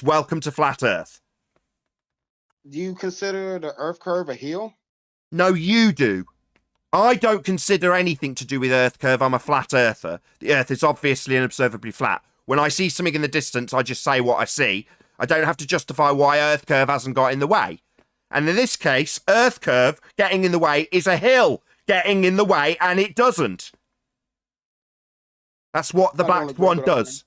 Welcome to Flat Earth. Do you consider the Earth curve a hill? No, you do. I don't consider anything to do with Earth curve. I'm a flat earther. The Earth is obviously and observably flat. When I see something in the distance, I just say what I see. I don't have to justify why Earth curve hasn't got in the way. And in this case, Earth curve getting in the way is a hill getting in the way, and it doesn't. That's what the Black Swan does.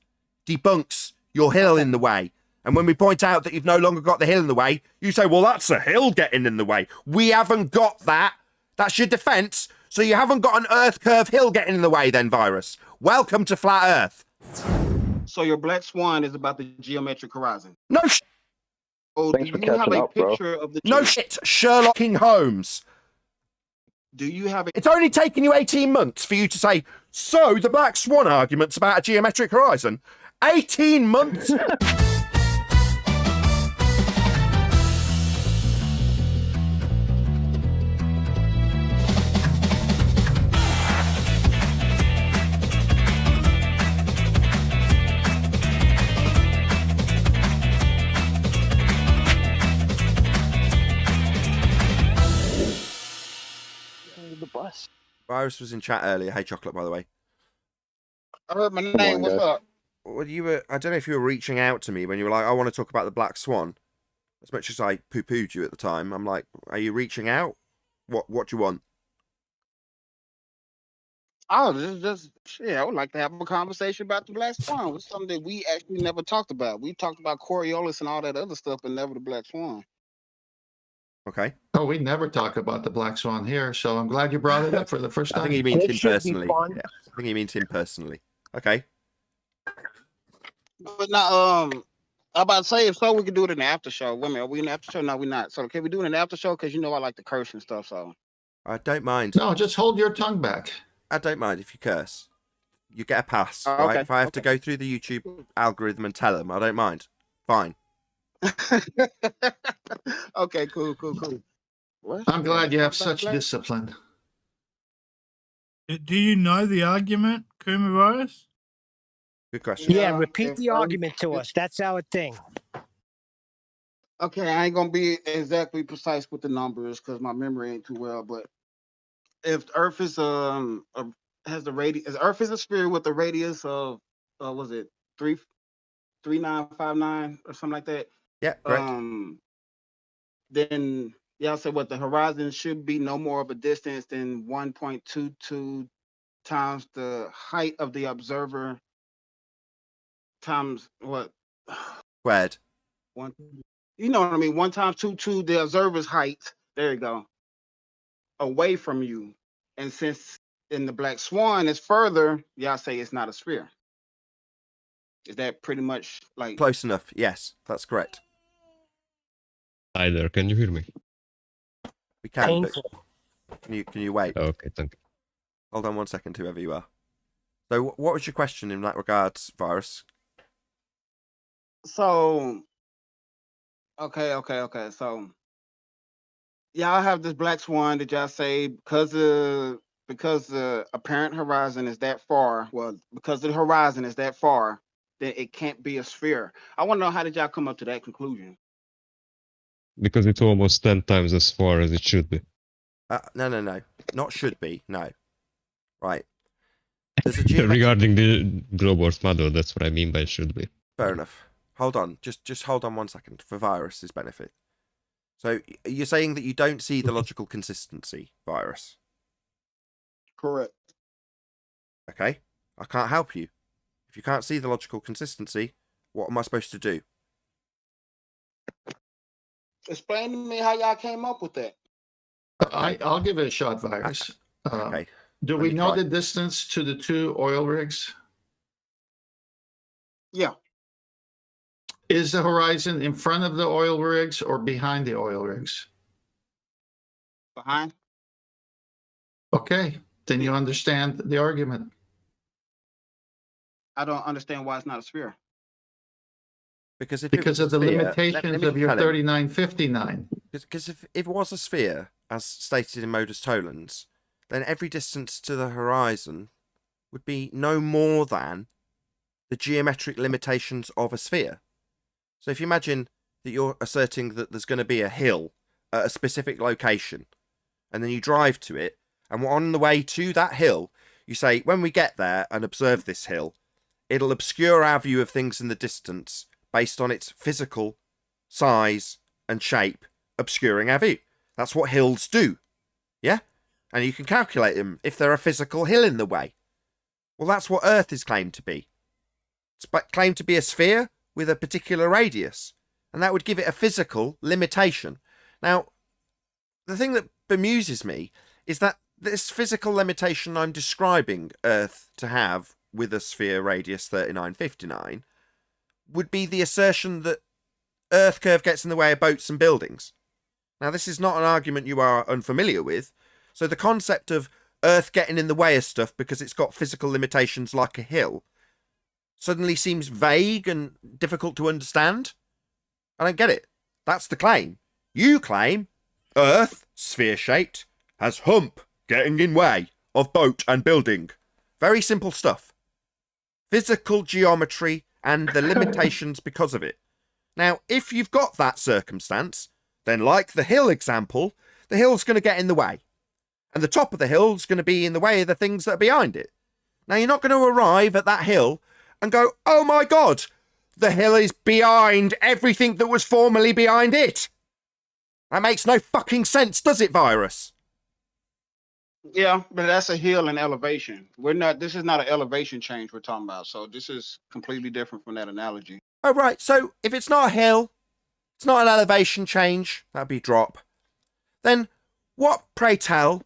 Debunks your hill in the way. And when we point out that you've no longer got the hill in the way, you say, well, that's a hill getting in the way. We haven't got that. That's your defense. So you haven't got an Earth curve hill getting in the way then, Virus. Welcome to Flat Earth. So your Black Swan is about the geometric horizon? No shit. Oh, do you have a picture of the... No shit, Sherlock Holmes. Do you have... It's only taken you 18 months for you to say, so the Black Swan argument's about a geometric horizon? 18 months? The bus. Virus was in chat earlier. Hey, Chocolate, by the way. I heard my name. What's up? Well, I don't know if you were reaching out to me when you were like, I want to talk about the Black Swan. As much as I poo-pooed you at the time, I'm like, are you reaching out? What do you want? Oh, just shit. I would like to have a conversation about the Black Swan. It's something that we actually never talked about. We talked about Coriolis and all that other stuff, but never the Black Swan. Okay. Oh, we never talk about the Black Swan here, so I'm glad you brought it up for the first time. I think he means him personally. Yeah, I think he means him personally. Okay. But now, I'm about to say, if so, we could do it in the after show. Wait a minute, are we in the after show? No, we're not. So can we do it in the after show? Because you know I like to curse and stuff, so. I don't mind. No, just hold your tongue back. I don't mind if you curse. You get a pass, Okay. right? If I have to go through the YouTube algorithm and tell them, I don't mind. Fine. Okay, cool. What? I'm glad you have such discipline. Do you know the argument, Kumavirus? Good question. Yeah, repeat the argument to us. That's our thing. Okay, I ain't gonna be exactly precise with the numbers because my memory ain't too well. But if Earth is has the radius, Earth is a sphere with a radius of was it 3959 or something like that? Yeah, correct. Then yeah, I said what the horizon should be no more of a distance than 1.22 times the height of the observer times what? Squared. One, you know what I mean? 1 times 2, the observer's height. There you go. Away from you, and since in the Black Swan is further, yeah, I say it's not a sphere. Is that pretty much like Close enough? Yes, that's correct. Hi there, can you hear me? We can. Painful. Can you wait? Okay, thank you. Hold on 1 second, whoever you are. So, what was your question in that regards, Virus? so? Okay. So, y'all have this Black Swan that y'all say because the apparent horizon is that far. Well, because the horizon is that far, then it can't be a sphere. I want to know, how did y'all come up to that conclusion? Because it's almost 10 times as far as it should be. No. Not should be. No. Right. There's a geometric... Regarding the Globor's model, that's what I mean by should be. Fair enough. Hold on. Just hold on 1 second for Virus's benefit. So you're saying that you don't see the logical consistency, Virus? Correct. Okay. I can't help you. If you can't see the logical consistency, what am I supposed to do? Explain to me how y'all came up with that. I'll give it a shot, Virus. Okay. Do we know the distance to the 2 oil rigs? Yeah. Is the horizon in front of the oil rigs or behind the oil rigs? Behind. Okay, then you understand the argument. I don't understand why it's not a sphere. Because of the limitations of your 3959. Because if it was a sphere, as stated in Modus Tollens, then every distance to the horizon would be no more than the geometric limitations of a sphere. So if you imagine that you're asserting that there's going to be a hill at a specific location, and then you drive to it, and on the way to that hill, you say, when we get there and observe this hill, it'll obscure our view of things in the distance based on its physical size and shape, obscuring our view. That's what hills do. Yeah? And you can calculate them if they're a physical hill in the way. Well, that's what Earth is claimed to be. It's claimed to be a sphere with a particular radius, and that would give it a physical limitation. Now, the thing that bemuses me is that this physical limitation I'm describing Earth to have with a sphere radius 3959 would be the assertion that Earth curve gets in the way of boats and buildings. Now, this is not an argument you are unfamiliar with, so the concept of Earth getting in the way of stuff because it's got physical limitations like a hill suddenly seems vague and difficult to understand. I don't get it. That's the claim. You claim Earth, sphere-shaped, has hump getting in way of boat and building. Very simple stuff. Physical geometry and the limitations because of it. Now, if you've got that circumstance, then like the hill example, the hill's going to get in the way. And the top of the hill's going to be in the way of the things that are behind it. Now, you're not going to arrive at that hill and go, oh my God, the hill is behind everything that was formerly behind it. That makes no fucking sense, does it, Virus? Yeah, but that's a hill in elevation. This is not an elevation change we're talking about. So this is completely different from that analogy. Oh, right. So if it's not a hill, it's not an elevation change, that'd be drop. Then what, pray tell,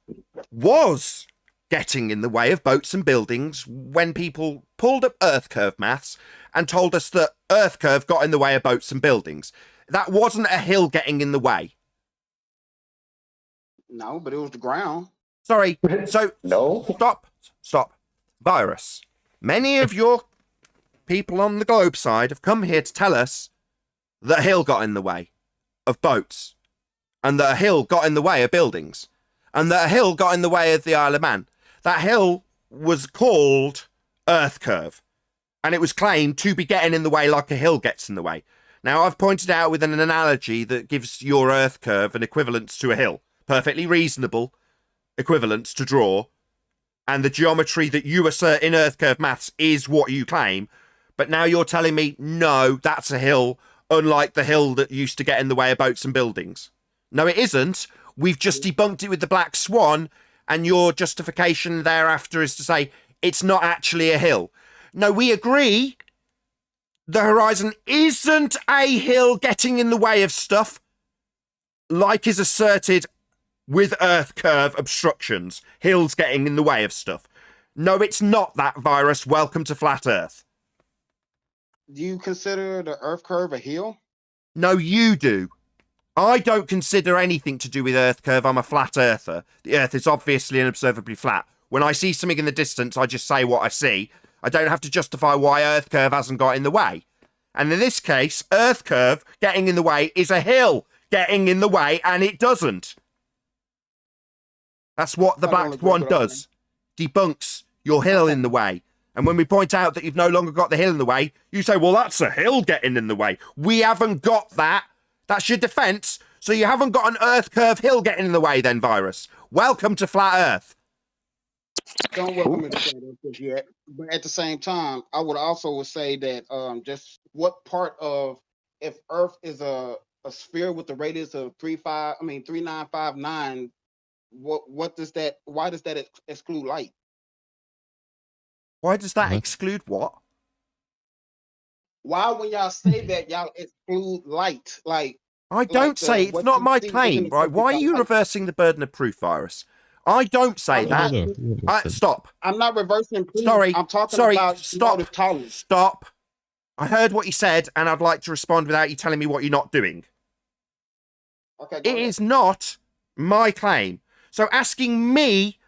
was getting in the way of boats and buildings when people pulled up Earth curve maths and told us that Earth curve got in the way of boats and buildings? That wasn't a hill getting in the way. No, but it was the ground. Sorry. So No. Stop. Virus. Many of your people on the globe side have come here to tell us that a hill got in the way of boats, and that a hill got in the way of buildings, and that a hill got in the way of the Isle of Man. That hill was called Earth curve, and it was claimed to be getting in the way like a hill gets in the way. Now, I've pointed out with an analogy that gives your Earth curve an equivalence to a hill. Perfectly reasonable equivalence to draw, and the geometry that you assert in Earth curve maths is what you claim. But now you're telling me, no, that's a hill, unlike the hill that used to get in the way of boats and buildings. No, it isn't. We've just debunked it with the Black Swan, and your justification thereafter is to say it's not actually a hill. No, we agree. The horizon isn't a hill getting in the way of stuff, like is asserted with Earth curve obstructions, hills getting in the way of stuff. No, it's not that, Virus. Welcome to Flat Earth. Do you consider the Earth curve a hill? No, you do. I don't consider anything to do with Earth curve. I'm a flat earther. The Earth is obviously and observably flat. When I see something in the distance, I just say what I see. I don't have to justify why Earth curve hasn't got in the way. And in this case, Earth curve getting in the way is a hill getting in the way, and it doesn't. That's what the Black Swan does. Debunks your hill in the way. And when we point out that you've no longer got the hill in the way, you say, well, that's a hill getting in the way. We haven't got that. That's your defence. So you haven't got an Earth curve hill getting in the way then, Virus. Welcome to Flat Earth. Don't welcome me to Flat Earth yet. But at the same time, I would also say that just what part of, if Earth is a sphere with a radius of 3959, what does that, why does that exclude light? Why does that What? exclude what? Why, when y'all say that, y'all exclude light? Like, I don't say it's what not you my see claim, isn't right? Why are you light. reversing the burden of proof, Virus? I don't say that. Stop. I'm not reversing proof. Sorry. I'm talking Sorry. about Stop. motive tolerance. Stop. I heard what you said, and I'd like to respond without you telling me what you're not doing. Okay, go It ahead. is not my claim. So asking me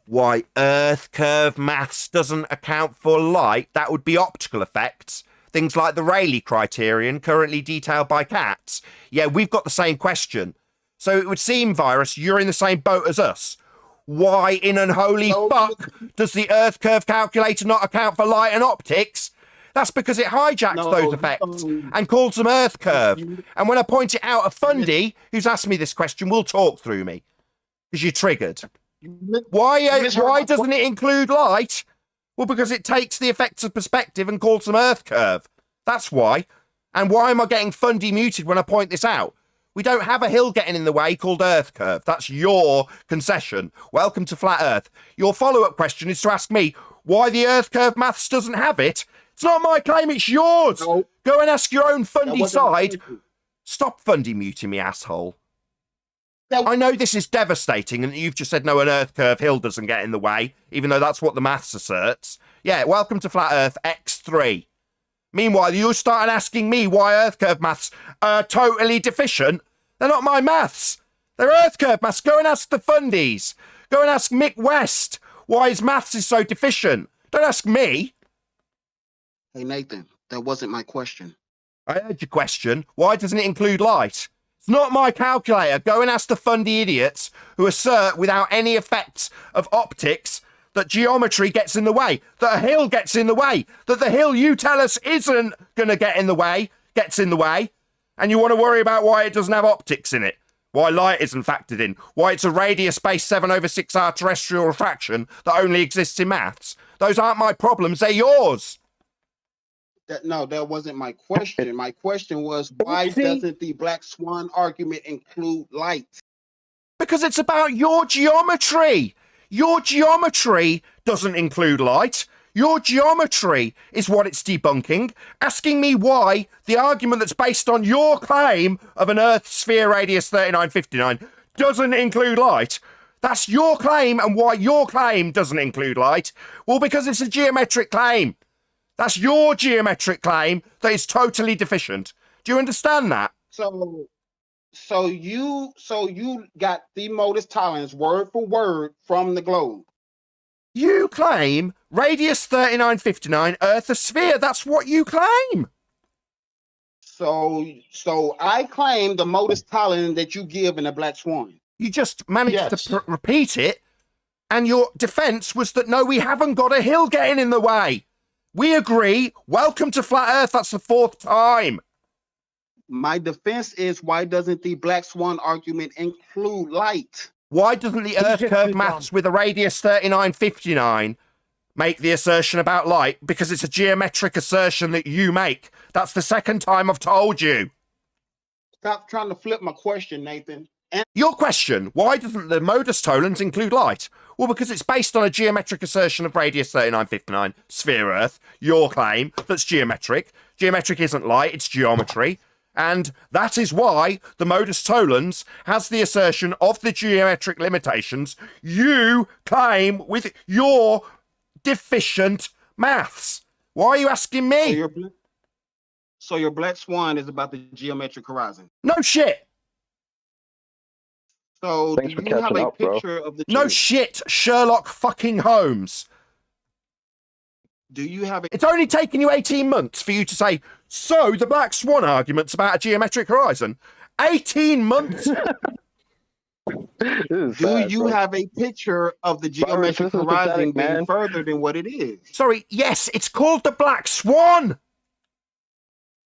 why Earth curve maths doesn't account for light, that would be optical effects. Things like the Rayleigh criterion, currently detailed by Katz. Yeah, we've got the same question. So it would seem, Virus, you're in the same boat as us. Why in unholy No. fuck does the Earth curve calculator not account for light and optics? That's because it hijacks No, those you effects don't- and calls them Earth curve. you- And when I point it out, a fundy who's asked me this question will talk through me because you're triggered. Why misheard my doesn't it include light? Well, because it takes the effects of perspective and calls them Earth curve. That's why. And why am I getting fundy muted when I point this out? We don't have a hill getting in the way called Earth curve. That's your concession. Welcome to Flat Earth. Your follow-up question is to ask me why the Earth curve maths doesn't have it. It's not my claim, it's yours. No. Go and ask your own fundy wasn't my side. question. Stop fundy muting me, asshole. That- I know this is devastating and you've just said no, an Earth curve hill doesn't get in the way, even though that's what the maths asserts. Yeah, welcome to Flat Earth X3. Meanwhile, you started asking me why Earth curve maths are totally deficient. They're not my maths. They're Earth curve maths. Go and ask the fundies. Go and ask Mick West why his maths is so deficient. Don't ask me. Hey, Nathan, that wasn't my question. I heard your question. Why doesn't it include light? It's not my calculator. Go and ask the fundy idiots who assert without any effects of optics that geometry gets in the way, that a hill gets in the way, that the hill you tell us isn't going to get in the way, gets in the way, and you want to worry about why it doesn't have optics in it, why light isn't factored in, why it's a radius-based 7/6R terrestrial refraction that only exists in maths. Those aren't my problems, they're yours. That wasn't my question. My question was, why Oopsie. doesn't the Black Swan argument include light? Because it's about your geometry. Your geometry doesn't include light. Your geometry is what it's debunking. Asking me why the argument that's based on your claim of an Earth sphere radius 3959 doesn't include light. That's your claim, and why your claim doesn't include light. Well, because it's a geometric claim. That's your geometric claim that is totally deficient. Do you understand that? So you got the modus tollens word for word from the globe. You claim radius 3959, Earth a sphere. That's what you claim. So I claim the modus tollens that you give in the Black Swan. You just managed Yes. to repeat it, and your defense was that no, we haven't got a hill getting in the way. We agree. Welcome to Flat Earth. That's the 4th time. My defense is, why doesn't the Black Swan argument include light? Why doesn't the Earth just curve too maths dumb. with a radius 3959 make the assertion about light? Because it's a geometric assertion that you make. That's the 2nd time I've told you. Stop trying to flip my question, Nathan. Your question, why doesn't the modus tollens include light? Well, because it's based on a geometric assertion of radius 3959, sphere Earth, your claim, that's geometric. Geometric isn't light, it's geometry. And that is why the modus tollens has the assertion of the geometric limitations you claim with your deficient maths. Why are you asking me? So your Black Swan is about the geometric horizon. No shit. So Thanks do for you have catching a up, bro. picture of the No shit, Sherlock fucking Holmes. Do you have a It's only taken you 18 months for you to say, so the Black Swan argument's about a geometric horizon. 18 months? This is do sad, you bro. have a picture of the Virus, geometric this is horizon pathetic, being man. further than what it is? Sorry, yes, it's called the Black Swan.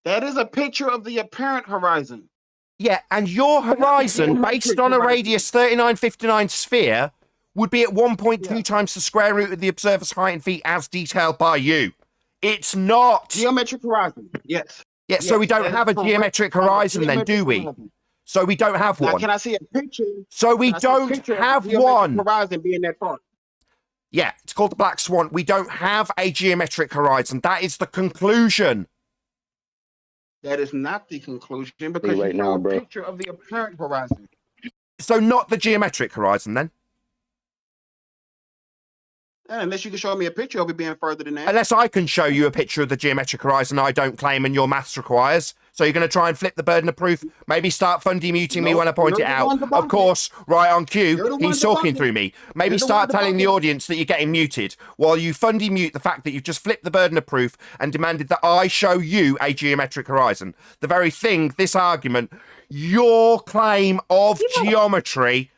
That is a picture of the apparent horizon. Yeah, and your horizon, based on a radius 3959 sphere, would be at 1.2 Yeah. times the square root of the observer's height in feet as detailed by you. It's not. Geometric horizon. Yes. Yeah, so Yes, we don't that is have a correct. geometric horizon then, do Geometric we? horizon. So we don't have Now, one. can I see a picture? So we Can I see a don't picture of the have geometric one. Horizon being that far. Yeah, it's called the Black Swan. We don't have a geometric horizon. That is the conclusion. That is not the conclusion, because right you now, know a bro. picture of the apparent horizon. So not the geometric horizon then? Unless you can show me a picture of it being further than that. Unless I can show you a picture of the geometric horizon I don't claim and your maths requires. So you're going to try and flip the burden of proof? Maybe start fundy muting me No, when I point it you're the one out. debunking Of course, right on You're cue, the one he's talking debunking through me. Maybe You're the start one telling the debunking audience that you're getting muted while you fundy mute the fact that you've just flipped the burden of proof and demanded that I show you a geometric horizon. The very thing, this argument, your claim of geometry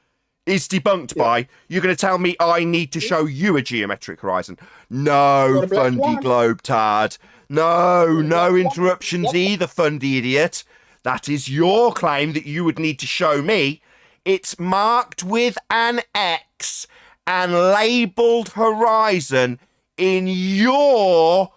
is debunked by, you're going to tell me I need to show you a geometric horizon. No, Go to Black fundy Swan. globetard. No interruptions either, Fundy idiot. That is your claim that you would need to show me. It's marked with an X and labelled horizon in your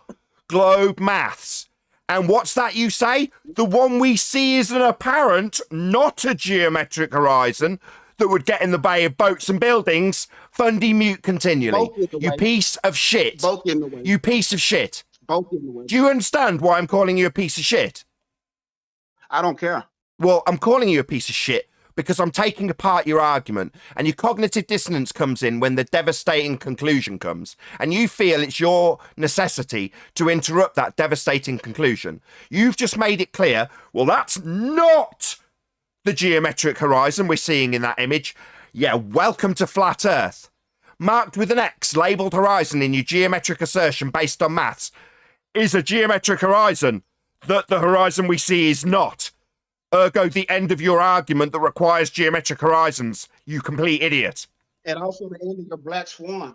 globe maths. And what's that you say? The one we see is an apparent, not a geometric horizon that would get in the way of boats and buildings. Fundy, mute continually. Both in the You way. piece of shit. Both in the way. You piece of shit. Both in the way. Do you understand why I'm calling you a piece of shit? I don't care. Well, I'm calling you a piece of shit because I'm taking apart your argument, and your cognitive dissonance comes in when the devastating conclusion comes, and you feel it's your necessity to interrupt that devastating conclusion. You've just made it clear, well, that's not the geometric horizon we're seeing in that image. Yeah, welcome to flat Earth. Marked with an X, labelled horizon in your geometric assertion based on maths, is a geometric horizon that the horizon we see is not. Ergo, the end of your argument that requires geometric horizons, you complete idiot. And also the end of your black swan.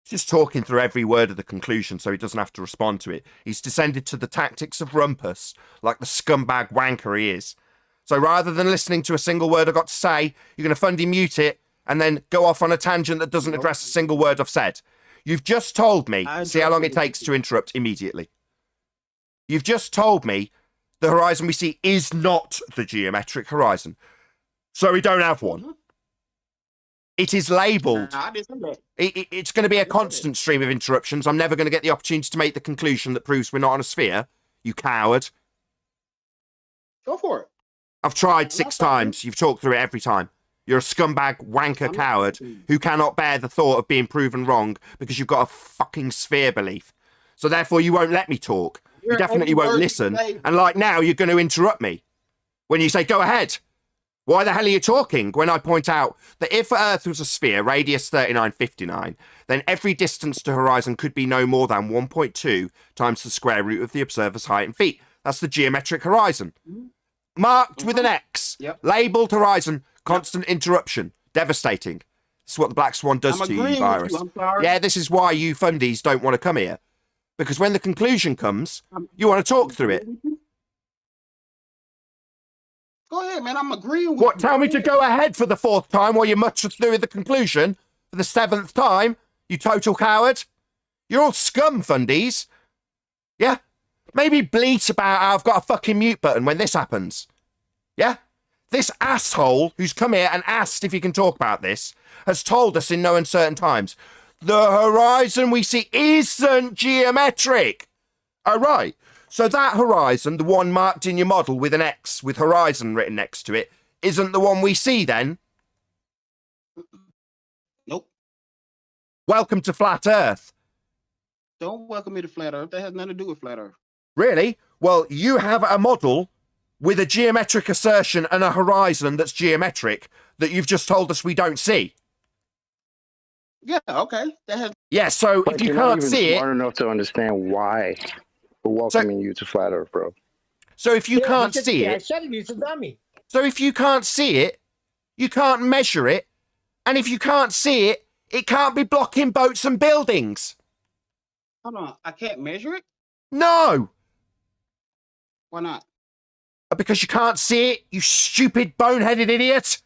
Just talking through every word of the conclusion so he doesn't have to respond to it. He's descended to the tactics of rumpus, like the scumbag wanker he is. So rather than listening to a single word I got to say, you're going to Fundy mute it and then go off on a tangent that doesn't address a single word I've said. You've just told me, see how long it takes to interrupt immediately. You've just told me the horizon we see is not the geometric horizon. So we don't have one. It is labelled. I didn't say that. It's going to be a constant stream of interruptions. I'm never going to get the opportunity to make the conclusion that proves we're not on a sphere. You coward. Go for it. I've tried 6 times. You've talked through it every time. You're a scumbag wanker coward who cannot bear the thought of being proven wrong because you've got a fucking sphere belief. So therefore you won't let me talk. You definitely won't listen. And like now, you're going to interrupt me when you say, go ahead. Why the hell are you talking? When I point out that if Earth was a sphere, radius 3959, then every distance to horizon could be no more than 1.2 times the square root of the observer's height in feet. That's the geometric horizon. Marked with an X. Labelled horizon. Constant interruption. Devastating. This is what the Black Swan does to you, virus. Yeah, this is why you fundies don't want to come here. Because when the conclusion comes, you want to talk through it. Go ahead, man. I'm agreeing with What, you. tell me to go ahead for the 4th time while you mutter through the conclusion for the 7th time, you total coward? You're all scum, fundies. Yeah? Maybe bleat about how I've got a fucking mute button when this happens. Yeah? This asshole who's come here and asked if he can talk about this has told us in no uncertain times the horizon we see isn't geometric. Oh, right. So that horizon, the one marked in your model with an X with horizon written next to it, isn't the one we see then? Nope. Welcome to flat Earth. Don't welcome me to flat Earth. That has nothing to do with flat Earth. Really? Well, you have a model with a geometric assertion and a horizon that's geometric that you've just told us we don't see. Yeah, okay. That has. Yeah, so But if you you're not can't even see smart it, enough to understand why we're welcoming you to flat Earth, bro. so if you Yeah, can't he said- see yeah, I it, said it, he's a dummy. so if you can't see it, you can't measure it, and if you can't see it, it can't be blocking boats and buildings. Hold on. I can't measure it? No, Why not? because you can't see it, you stupid boneheaded idiot.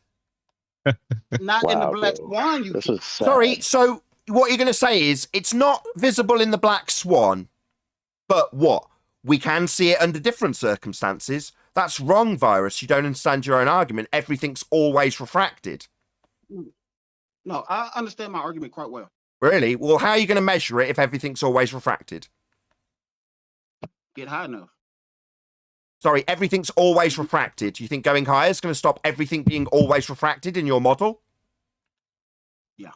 Not in the Wow, black bro. swan. You This is sad. Sorry, so what you're going to say is it's not visible in the Black Swan, but what? We can see it under different circumstances. That's wrong, virus. You don't understand your own argument. Everything's always refracted. No, I understand my argument quite well. Really? Well, how are you going to measure it if everything's always refracted? Get high enough. Sorry, everything's always refracted. Do you think going higher is going to stop everything being always refracted in your model? Yeah.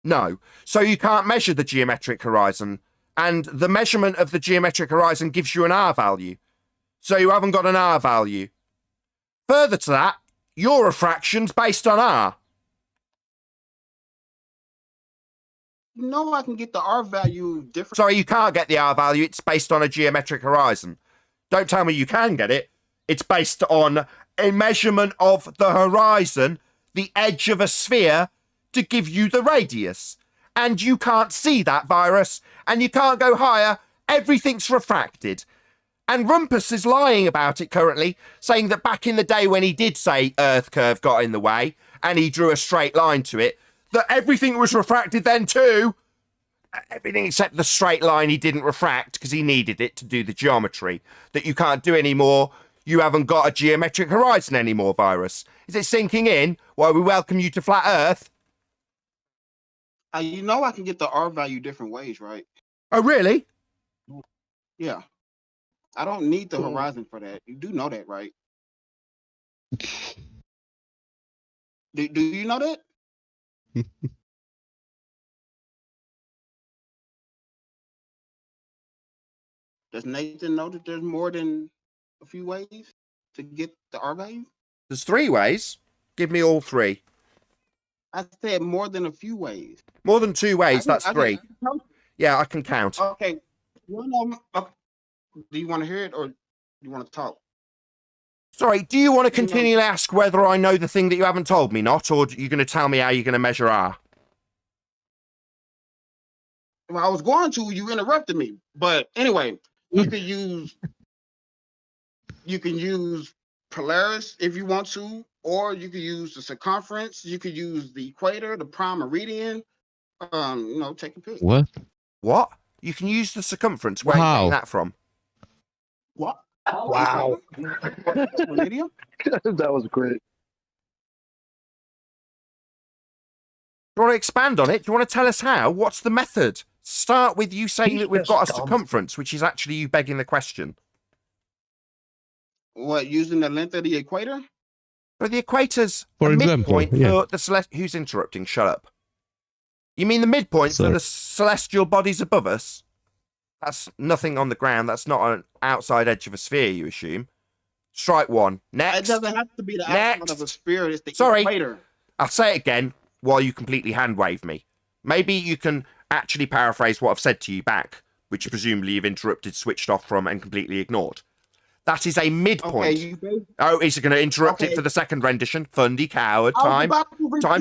No. So you can't measure the geometric horizon, and the measurement of the geometric horizon gives you an R value. So you haven't got an R value. Further to that, your refraction's based on R. No, I can get the R value different. Sorry, you can't get the R value. It's based on a geometric horizon. Don't tell me you can get it. It's based on a measurement of the horizon, the edge of a sphere, to give you the radius. And you can't see that virus, and you can't go higher. Everything's refracted. And Rumpus is lying about it currently, saying that back in the day when he did say Earth curve got in the way, and he drew a straight line to it, that everything was refracted then too. Everything except the straight line he didn't refract because he needed it to do the geometry that you can't do anymore. You haven't got a geometric horizon anymore, virus. Is it sinking in while we welcome you to flat Earth? You know I can get the R value different ways, right? Oh, really? Yeah. I don't need the horizon for that. You do know that, right? Do you know that? Does Nathan know that there's more than a few ways to get the R value? There's 3 ways. Give me all 3. I said more than a few ways. More than 2 ways, that's 3. Count. Yeah, I can count. Okay. One of them, do you want to hear it or do you want to talk? Sorry, do you want to continually ask whether I know the thing that you haven't told me not, or are you going to tell me how you're going to measure R? Well, I was going to, you interrupted me. But anyway, you can use Polaris if you want to, or you could use the circumference, you could use the equator, the prime meridian. Take a pick. What? What? You can use the circumference. Where are you Wow. getting that from? What? Wow. Meridian? That was great. Do you want to expand on it? Do you want to tell us how? What's the method? Start with you saying He's that we've just got a dumb. circumference, which is actually you begging the question. What, using the length of the equator? But the equator's For a example, midpoint yeah. for the Who's interrupting? Shut up. You mean the midpoint for Sorry. the celestial bodies above us? That's nothing on the ground. That's not an outside edge of a sphere, you assume. Strike 1. It Next. doesn't have to be the Next. outside of a sphere. It's the Sorry. equator. I'll say it again while you completely hand wave me. Maybe you can actually paraphrase what I've said to you back, which presumably you've interrupted, switched off from, and completely ignored. That is a midpoint. Oh, is it going to interrupt it for the second rendition? Fundy coward. Time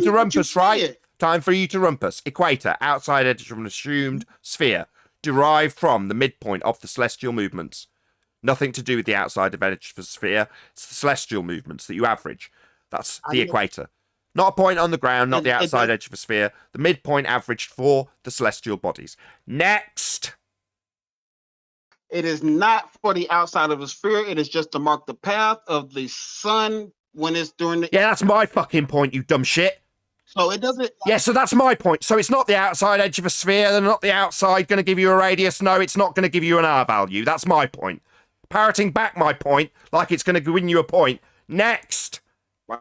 to rumpus, right? Time for you to rumpus. Equator, outside edge of an assumed sphere, derived from the midpoint of the celestial movements. Nothing to do with the outside edge of a sphere. It's the celestial movements that you average. That's the equator. Not a point on the ground, not the outside edge of a sphere. The midpoint averaged for the celestial bodies. Next. It is not for the outside of a sphere. It is just to mark the path of the sun when it's during the... Yeah, that's my fucking point, you dumb shit. So it doesn't... Yeah, so that's my point. So it's not the outside edge of a sphere. They're not the outside going to give you a radius. No, it's not going to give you an R value. That's my point. Parroting back my point like it's going to win you a point. Next. Now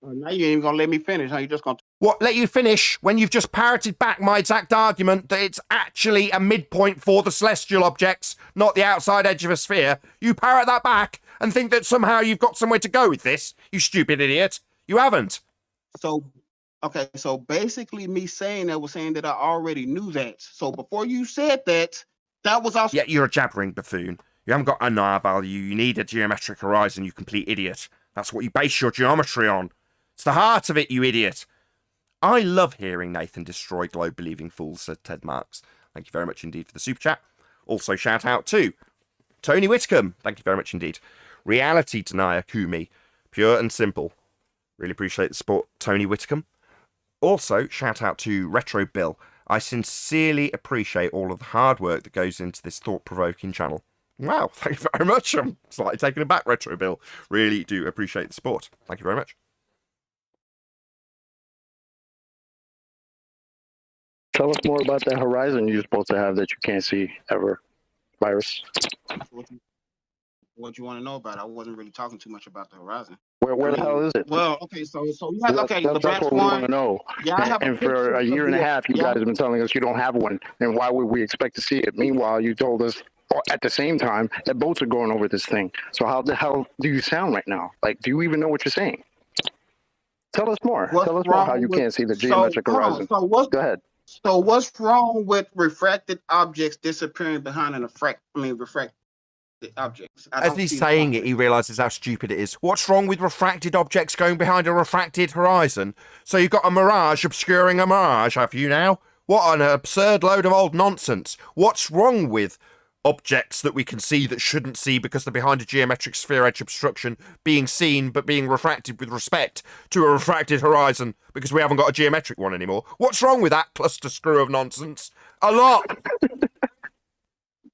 you ain't even going to let me finish. How you just going to... What, let you finish when you've just parroted back my exact argument that it's actually a midpoint for the celestial objects, not the outside edge of a sphere? You parrot that back and think that somehow you've got somewhere to go with this, you stupid idiot. You haven't. So, okay, so basically me saying that was saying that I already knew that. So before you said that, that was also... Yeah, you're a jabbering buffoon. You haven't got an R value. You need a geometric horizon, you complete idiot. That's what you base your geometry on. It's the heart of it, you idiot. I love hearing Nathan destroy globe-believing fools, said Ted Marks. Thank you very much indeed for the super chat. Also, shout out to Tony Whitcomb. Thank you very much indeed. Reality denier Kumi. Pure and simple. Really appreciate the support, Tony Whitcomb. Also, shout out to Retro Bill. I sincerely appreciate all of the hard work that goes into this thought-provoking channel. Wow, thank you very much. I'm slightly taken aback, Retro Bill. Really do appreciate the support. Thank you very much. Tell us more about that horizon you're supposed to have that you can't see ever, Virus. What you want to know about? I wasn't really talking too much about the horizon. Where the hell is it? Well, okay, so you have the That's black what we want Swan. to know. Yeah, I have And for a year and a half, you guys have been telling us you don't have one. And why would we expect to see it? Meanwhile, you told us at the same time that boats are going over this thing. So how the hell do you sound right now? Like, do you even know what you're saying? Tell us more. Tell us more how you can't see the geometric horizon. Go ahead. So what's wrong with refracted objects disappearing behind an refracted objects? As he's saying it, he realizes how stupid it is. What's wrong with refracted objects going behind a refracted horizon? So you've got a mirage obscuring a mirage, have you now? What an absurd load of old nonsense. What's wrong with objects that we can see that shouldn't see because they're behind a geometric sphere edge obstruction being seen but being refracted with respect to a refracted horizon because we haven't got a geometric one anymore? What's wrong with that cluster screw of nonsense? A lot.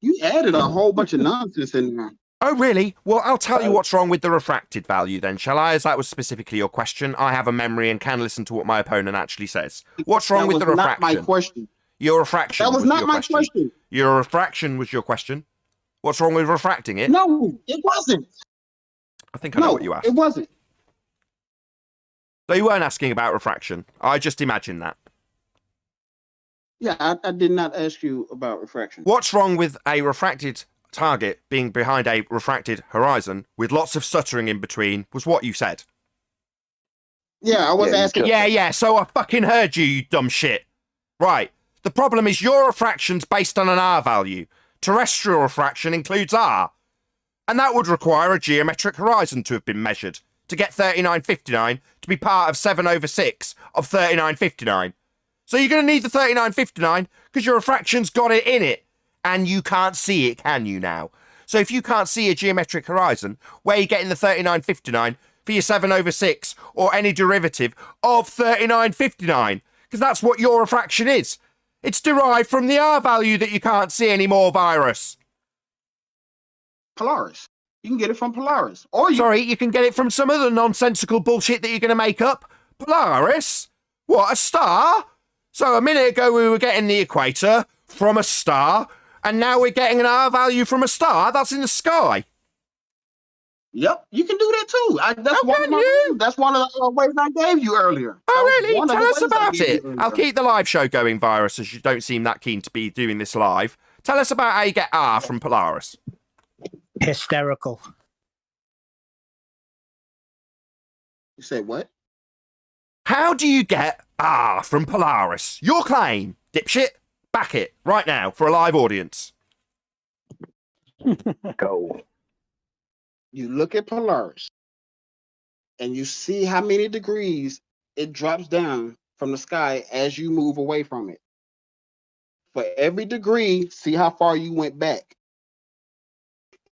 You added a whole bunch of nonsense in there. Oh, really? Well, I'll tell you what's wrong with the refracted value then, shall I? As that was specifically your question. I have a memory and can listen to what my opponent actually says. What's wrong with the refraction? That was not my question. Your refraction That was not my question. Your refraction was your question. What's wrong with refracting it? No, it wasn't. I think I know what you asked. It wasn't. So you weren't asking about refraction. I just imagined that. Yeah, I did not ask you about refraction. What's wrong with a refracted target being behind a refracted horizon with lots of stuttering in between was what you said. Yeah, I was asking. Yeah, so I fucking heard you, you dumb shit. Right. The problem is your refraction's based on an R value. Terrestrial refraction includes R. And that would require a geometric horizon to have been measured to get 3959 to be part of 7/6 of 3959. So you're going to need the 3959 because your refraction's got it in it. And you can't see it, can you now? So if you can't see a geometric horizon, where are you getting the 3959 for your 7/6 or any derivative of 3959? Because that's what your refraction is. It's derived from the R value that you can't see anymore, Virus. Polaris. You can get it from Polaris. Or Sorry, you can get it from some other nonsensical bullshit that you're going to make up. Polaris? What, a star? So a minute ago we were getting the equator from a star, and now we're getting an R value from a star? That's in the sky. Yep, you can do that too. That's one of the ways I gave you earlier. Oh, really? Tell us about it. I'll keep the live show going, Virus, as you don't seem that keen to be doing this live. Tell us about how you get R from Polaris. Hysterical. You said what? How do you get R from Polaris? Your claim, dipshit. Back it right now for a live audience. Go. You look at Polaris and you see how many degrees it drops down from the sky as you move away from it. For every degree, see how far you went back.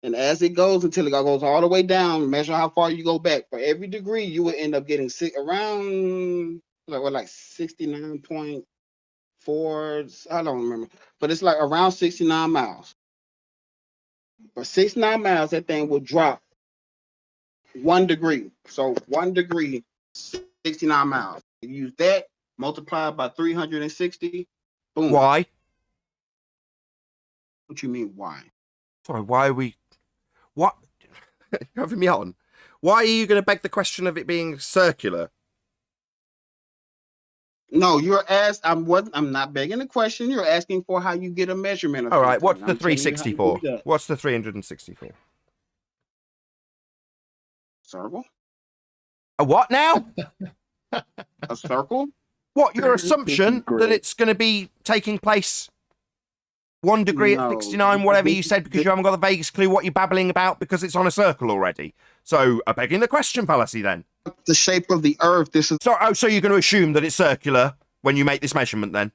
And as it goes until it goes all the way down, measure how far you go back. For every degree, you will end up getting around like 69.4. I don't remember, but it's like around 69 miles. For 69 miles, that thing will drop 1 degree. So 1 degree, 69 miles. You use that, multiply by 360, boom. Why? What you mean, why? Sorry, why are we... What? You're having me on? Why are you going to beg the question of it being circular? No, you're asked. I'm not begging the question. You're asking for how you get a measurement. All right, what's the 364? What's the 364? Circle. A what now? A circle. What, your assumption that it's going to be taking place 1 degree at 69, whatever you said, because you haven't got the vaguest clue what you're babbling about because it's on a circle already. So, a begging the question fallacy then. The shape of the Earth. This is so you're going to assume that it's circular when you make this measurement then?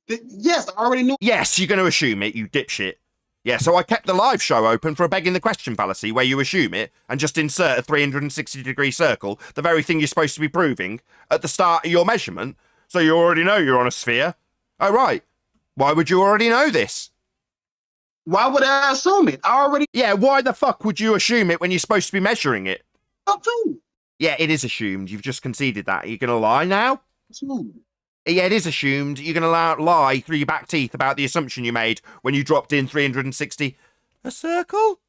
Yes, I already knew. Yes, you're going to assume it, you dipshit. Yeah, so I kept the live show open for a begging the question fallacy where you assume it and just insert a 360-degree circle, the very thing you're supposed to be proving, at the start of your measurement, so you already know you're on a sphere. Oh, right. Why would you already know this? Why would I assume it? I already... Yeah, why the fuck would you assume it when you're supposed to be measuring it? Too. Yeah, it is assumed. You've just conceded that. Are you going to lie now? Too. Yeah, it is assumed. You're going to lie through your back teeth about the assumption you made when you dropped in 360. A circle?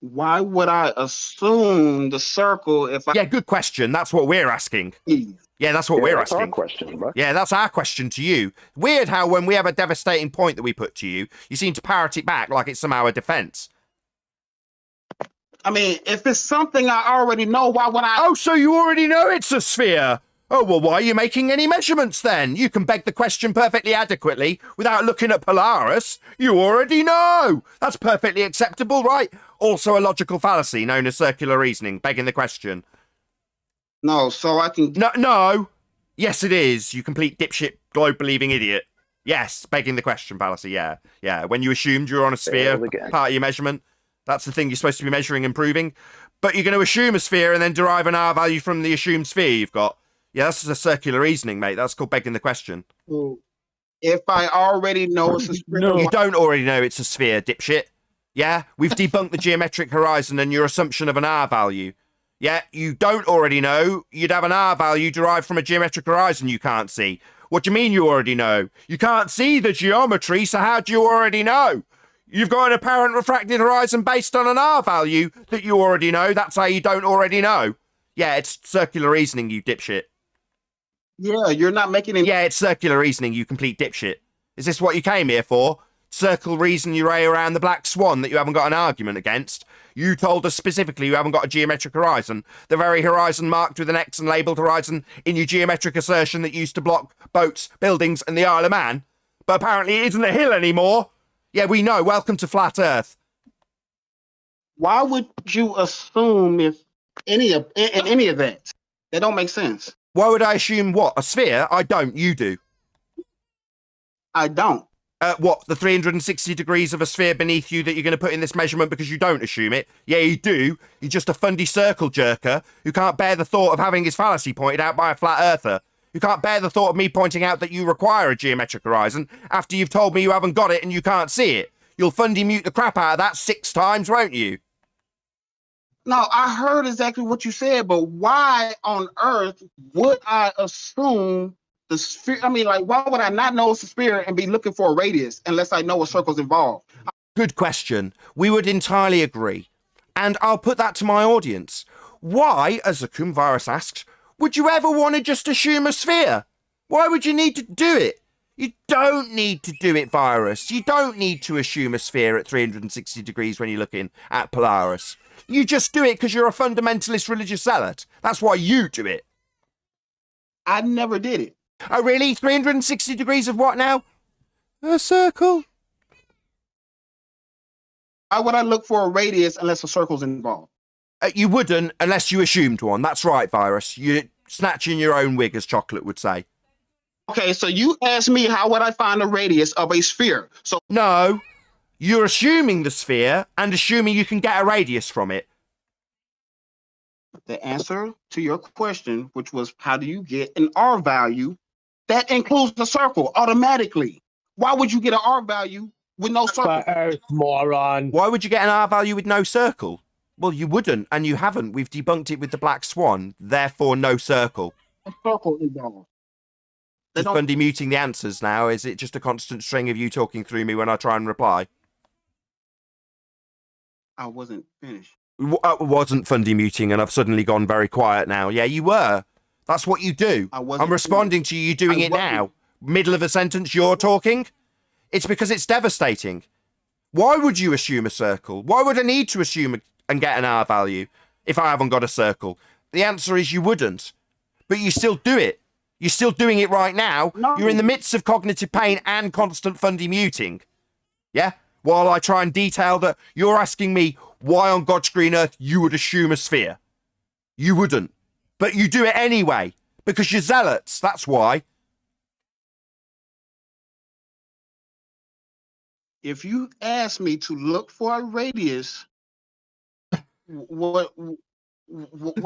Why would I assume the circle if I... Yeah, good question. That's what we're asking. Yeah, that's what we're asking. That's our question, bro. Yeah, that's our question to you. Weird how when we have a devastating point that we put to you, you seem to parrot it back like it's somehow a defense. I mean, if it's something I already know, why would I... Oh, so you already know it's a sphere? Oh, well, why are you making any measurements then? You can beg the question perfectly adequately without looking at Polaris. You already know. That's perfectly acceptable, right? Also a logical fallacy known as circular reasoning, begging the question. No, so I can... No. Yes, it is, you complete dipshit, globe-believing idiot. Yes, begging the question fallacy, yeah. Yeah, when you assumed you were on a sphere, Failed again. part of your measurement, that's the thing you're supposed to be measuring and proving. But you're going to assume a sphere and then derive an R value from the assumed sphere you've got. Yeah, that's a circular reasoning, mate. That's called begging the question. If I already know it's a sphere, You don't already know it's a sphere, dipshit. Yeah, we've debunked the geometric horizon and your assumption of an R value. Yeah, you don't already know you'd have an R value derived from a geometric horizon you can't see. What do you mean you already know? You can't see the geometry, so how do you already know? You've got an apparent refracted horizon based on an R value that you already know. That's how you don't already know. Yeah, it's circular reasoning, you dipshit. yeah, you're not making any. Yeah, it's circular reasoning, you complete dipshit. Is this what you came here for? Circle reason your way around the black swan that you haven't got an argument against? You told us specifically you haven't got a geometric horizon, the very horizon marked with an X and labelled horizon in your geometric assertion that used to block boats, buildings, and the Isle of Man. But apparently it isn't a hill anymore. Yeah, we know. Welcome to Flat Earth. Why would you assume if any of that? That don't make sense. Why would I assume what? A sphere? I don't. You do. I don't. What? The 360 degrees of a sphere beneath you that you're going to put in this measurement because you don't assume it? Yeah, you do. You're just a fundy circle jerker who can't bear the thought of having his fallacy pointed out by a flat earther. You can't bear the thought of me pointing out that you require a geometric horizon after you've told me you haven't got it and you can't see it. You'll fundy mute the crap out of that 6 times, won't you? No, I heard exactly what you said, but why on earth would I assume the sphere? I mean, like, why would I not know it's a sphere and be looking for a radius unless I know a circle's involved? Good question. We would entirely agree. And I'll put that to my audience. Why, as Akum Virus asks, would you ever want to just assume a sphere? Why would you need to do it? You don't need to do it, Virus. You don't need to assume a sphere at 360 degrees when you're looking at Polaris. You just do it because you're a fundamentalist religious zealot. That's why you do it. I never did it. Oh, really? 360 degrees of what now? A circle. Why would I look for a radius unless a circle's involved? You wouldn't unless you assumed one. That's right, Virus. You're snatching your own wig, as Chocolate would say. Okay, so you asked me how would I find a radius of a sphere. So No, you're assuming the sphere and assuming you can get a radius from it. the answer to your question, which was how do you get an R value, that includes the circle automatically. Why would you get an R value with no circle? Flat Earth, moron. Why would you get an R value with no circle? Well, you wouldn't, and you haven't. We've debunked it with the black swan, therefore no circle. A circle involved. They Just don't- Bundy muting the answers now. Is it just a constant string of you talking through me when I try and reply? I wasn't finished. Wasn't Fundy muting, and I've suddenly gone very quiet now. Yeah, you were. That's what you do. I wasn't I'm responding to you doing I it wasn't. now. Middle of a sentence, you're talking. It's because it's devastating. Why would you assume a circle? Why would I need to assume and get an R value if I haven't got a circle? The answer is you wouldn't. But you still do it. You're still doing it right now. No. You're in the midst of cognitive pain and constant Fundy muting. Yeah? While I try and detail that you're asking me why on God's green earth you would assume a sphere. You wouldn't. But you do it anyway. Because you're zealots. That's why. If you ask me to look for a radius, what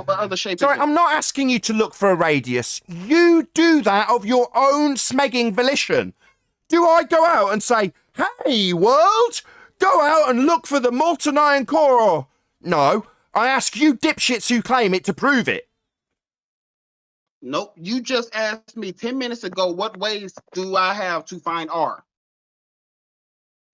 other shape Sorry, is it? I'm not asking you to look for a radius. You do that of your own smegging volition. Do I go out and say, hey, world, go out and look for the molten iron core? Or... No, I ask you dipshits who claim it to prove it. Nope. You just asked me 10 minutes ago, what ways do I have to find R?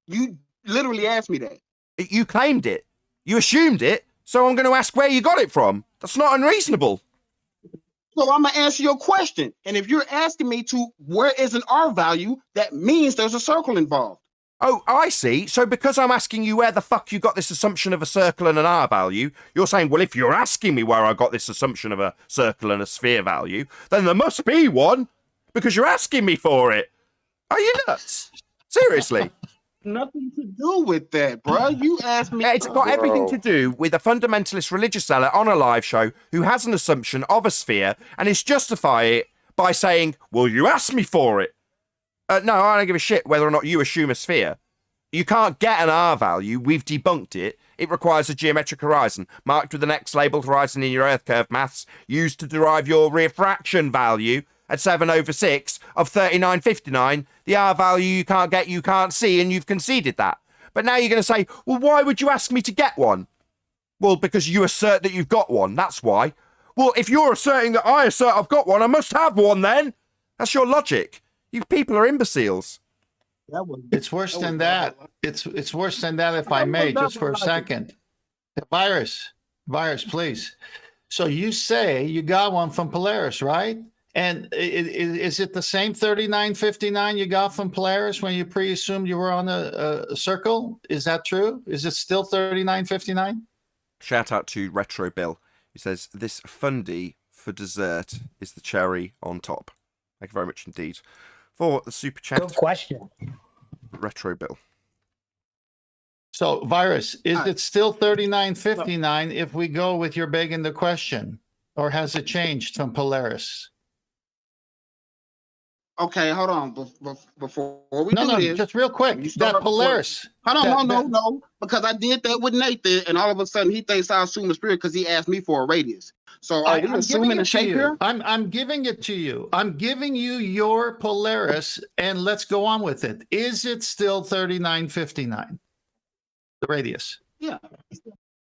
You literally asked me that. You claimed it. You assumed it. So I'm going to ask where you got it from. That's not unreasonable. So I'm going to answer your question. And if you're asking me to where is an R value, that means there's a circle involved. Oh, I see. So because I'm asking you where the fuck you got this assumption of a circle and an R value, you're saying, well, if you're asking me where I got this assumption of a circle and a sphere value, then there must be one because you're asking me for it. Are you nuts? Seriously? Nothing to do with that, bro. You asked me. It's got everything to do with a fundamentalist religious zealot on a live show who has an assumption of a sphere and is justifying it by saying, well, you asked me for it. No, I don't give a shit whether or not you assume a sphere. You can't get an R value. We've debunked it. It requires a geometric horizon, marked with an X labelled horizon in your Earth curve maths, used to derive your refraction value at 7/6 of 3959. The R value you can't get, you can't see, and you've conceded that. But now you're going to say, well, why would you ask me to get one? Well, because you assert that you've got one. That's why. Well, if you're asserting that I assert I've got one, I must have one then. That's your logic. You people are imbeciles. It's worse than that. It's worse than that, if I may, just for a second. Virus, please. So you say you got one from Polaris, right? And is it the same 3959 you got from Polaris when you pre-assumed you were on a circle? Is that true? Is it still 3959? Shout out to Retro Bill. He says, this fundy for dessert is the cherry on top. Thank you very much indeed for the super chat. Good question. Retro Bill. So, Virus, is it still 3959 if we go with your begging the question? Or has it changed from Polaris? Okay, hold on. Before we do this, just real quick. you That start Polaris. hold on, no, because I did that with Nathan, and all of a sudden he thinks I assume a spirit because he asked me for a radius. So are we I'm assuming giving a it to shape you. here? I'm giving it to you. I'm giving you your Polaris, and let's go on with it. Is it still 3959? The radius. Yeah.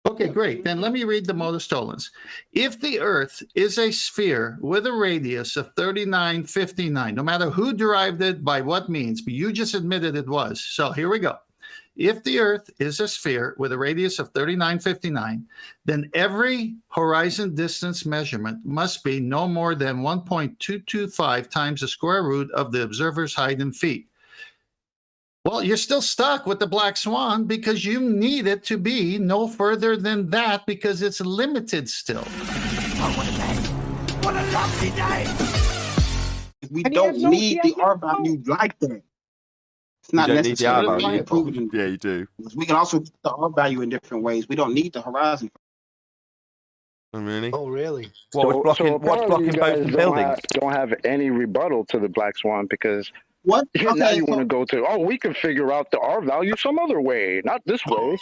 Okay, great. Then let me read the modus tollens. If the Earth is a sphere with a radius of 3959, no matter who derived it by what means, but you just admitted it was. So here we go. If the Earth is a sphere with a radius of 3959, then every horizon distance measurement must be no more than 1.225 times the square root of the observer's height in feet. Well, you're still stuck with the black swan because you need it to be no further than that because it's limited still. We don't need the R value like that. It's not You don't need the R necessarily value. proven. Yeah, you do. We can also get the R value in different ways. We don't need the horizon. Oh, really? Oh, really? What's blocking you both guys the buildings? don't have any rebuttal to the black swan because What? now Okay, you want to go to, we can figure out the R value some other way, not this way.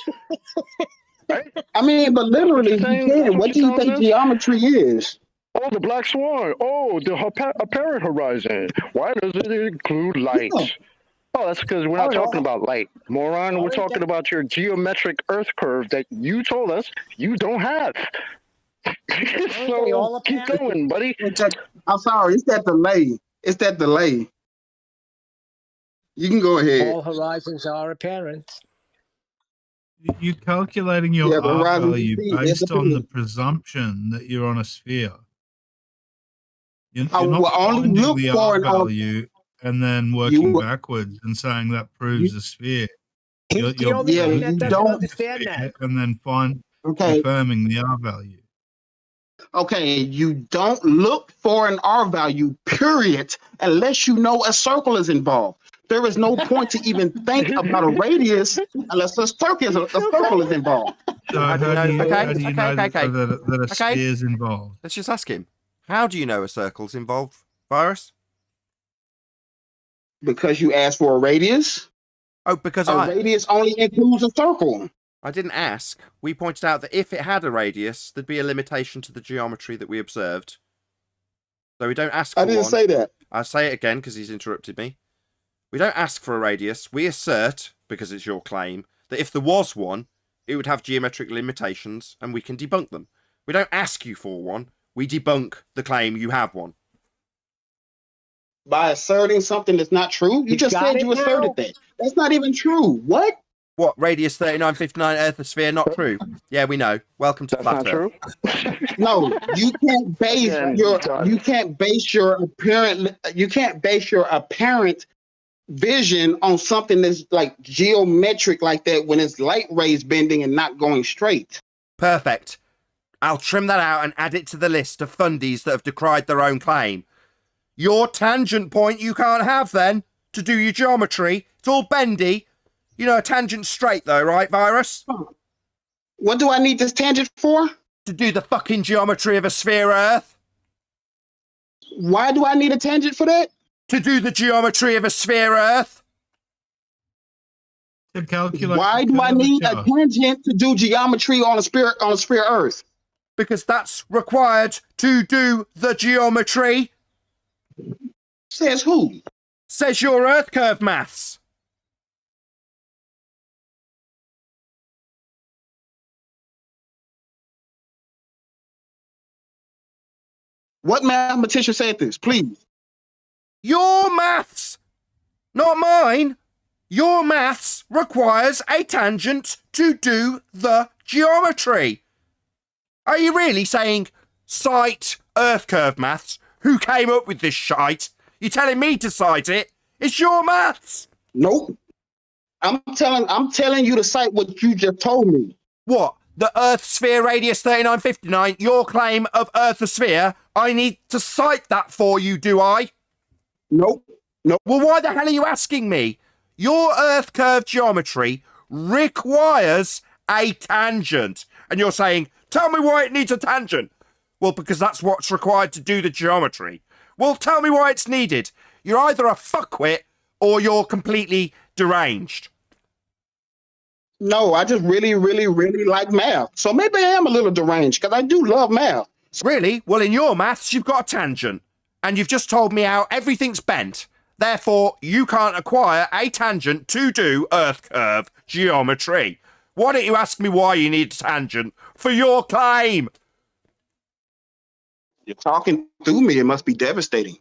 Right? I mean, but literally, you Saying- can. that's What do you're you telling think us? geometry is? Oh, the black swan. Oh, the apparent horizon. Why does it include light? Yeah. Oh, that's because we're not Oh, no. talking about light, moron. Oh, We're talking that- about your geometric Earth curve that you told us you don't have. they all So keep apparent? going, buddy. I'm sorry. It's that delay. It's that delay. You can go ahead. All horizons are apparent. You're calculating your Yeah, but R horizon value speed, there's based a on the difference. presumption that you're on a sphere. You're I not will only finding look the for R an R- value and then working will- backwards and saying that proves a sphere. He's the only Yeah, one you that doesn't don't- understand that. And then Okay. confirming the R value. Okay, you don't look for an R value, period, unless you know a circle is involved. There is no point to even think about a radius unless a circle is involved. So How do you know- how do you okay, know that okay. that a Okay. sphere is involved? Let's just ask him. How do you know a circle's involved, Virus? Because you asked for a radius. Oh, because A radius only includes a circle. I didn't ask. We pointed out that if it had a radius, there'd be a limitation to the geometry that we observed. So we don't ask for I didn't one. say that. I'll say it again because he's interrupted me. We don't ask for a radius. We assert, because it's your claim, that if there was one, it would have geometric limitations and we can debunk them. We don't ask you for one. We debunk the claim you have one. By asserting something that's not true, you just got said it you asserted now. that. That's not even true. What? What, radius 3959 Earthosphere, not true? Yeah, we know. Welcome to That's Flat not Earth. true. No, you can't base Again, your done. you can't base your apparent vision on something that's like geometric like that when it's light rays bending and not going straight. Perfect. I'll trim that out and add it to the list of fundies that have decried their own claim. Your tangent point you can't have then to do your geometry. It's all bendy. You know a tangent's straight though, right, Virus? What do I need this tangent for? To do the fucking geometry of a sphere Earth. Why do I need a tangent for that? To do the geometry of a sphere Earth. To calculate Why the do I need a curvature. tangent to do geometry on a sphere Earth? Because that's required to do the geometry. Says who? Says your Earth curve maths. What mathematician said this? Please. Your maths, not mine. Your maths requires a tangent to do the geometry. Are you really saying cite Earth curve maths? Who came up with this shite? You're telling me to cite it? It's your maths. Nope. I'm telling you to cite what you just told me. What? The Earth sphere radius 3959, your claim of Earth a sphere? I need to cite that for you, do I? Nope. Nope. Well, why the hell are you asking me? Your Earth curve geometry requires a tangent. And you're saying, tell me why it needs a tangent. Well, because that's what's required to do the geometry. Well, tell me why it's needed. You're either a fuckwit or you're completely deranged. No, I just really, really, really like math. So maybe I am a little deranged because I do love math. Really? Well, in your maths, you've got a tangent. And you've just told me how everything's bent. Therefore, you can't acquire a tangent to do Earth curve geometry. Why don't you ask me why you need a tangent for your claim? You're talking through me. It must be devastating.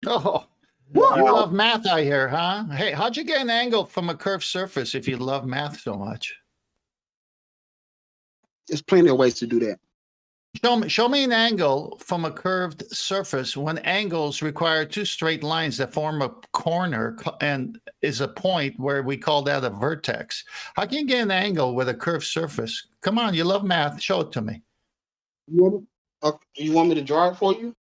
Oh, you love math, I hear, huh? Hey, how'd you get an angle from a curved surface if you love math so much? There's plenty of ways to do that. Show me an angle from a curved surface when angles require two straight lines that form a corner and is a point where we call that a vertex. How can you get an angle with a curved surface? Come on, you love math. Show it to me. You want me to draw it for you?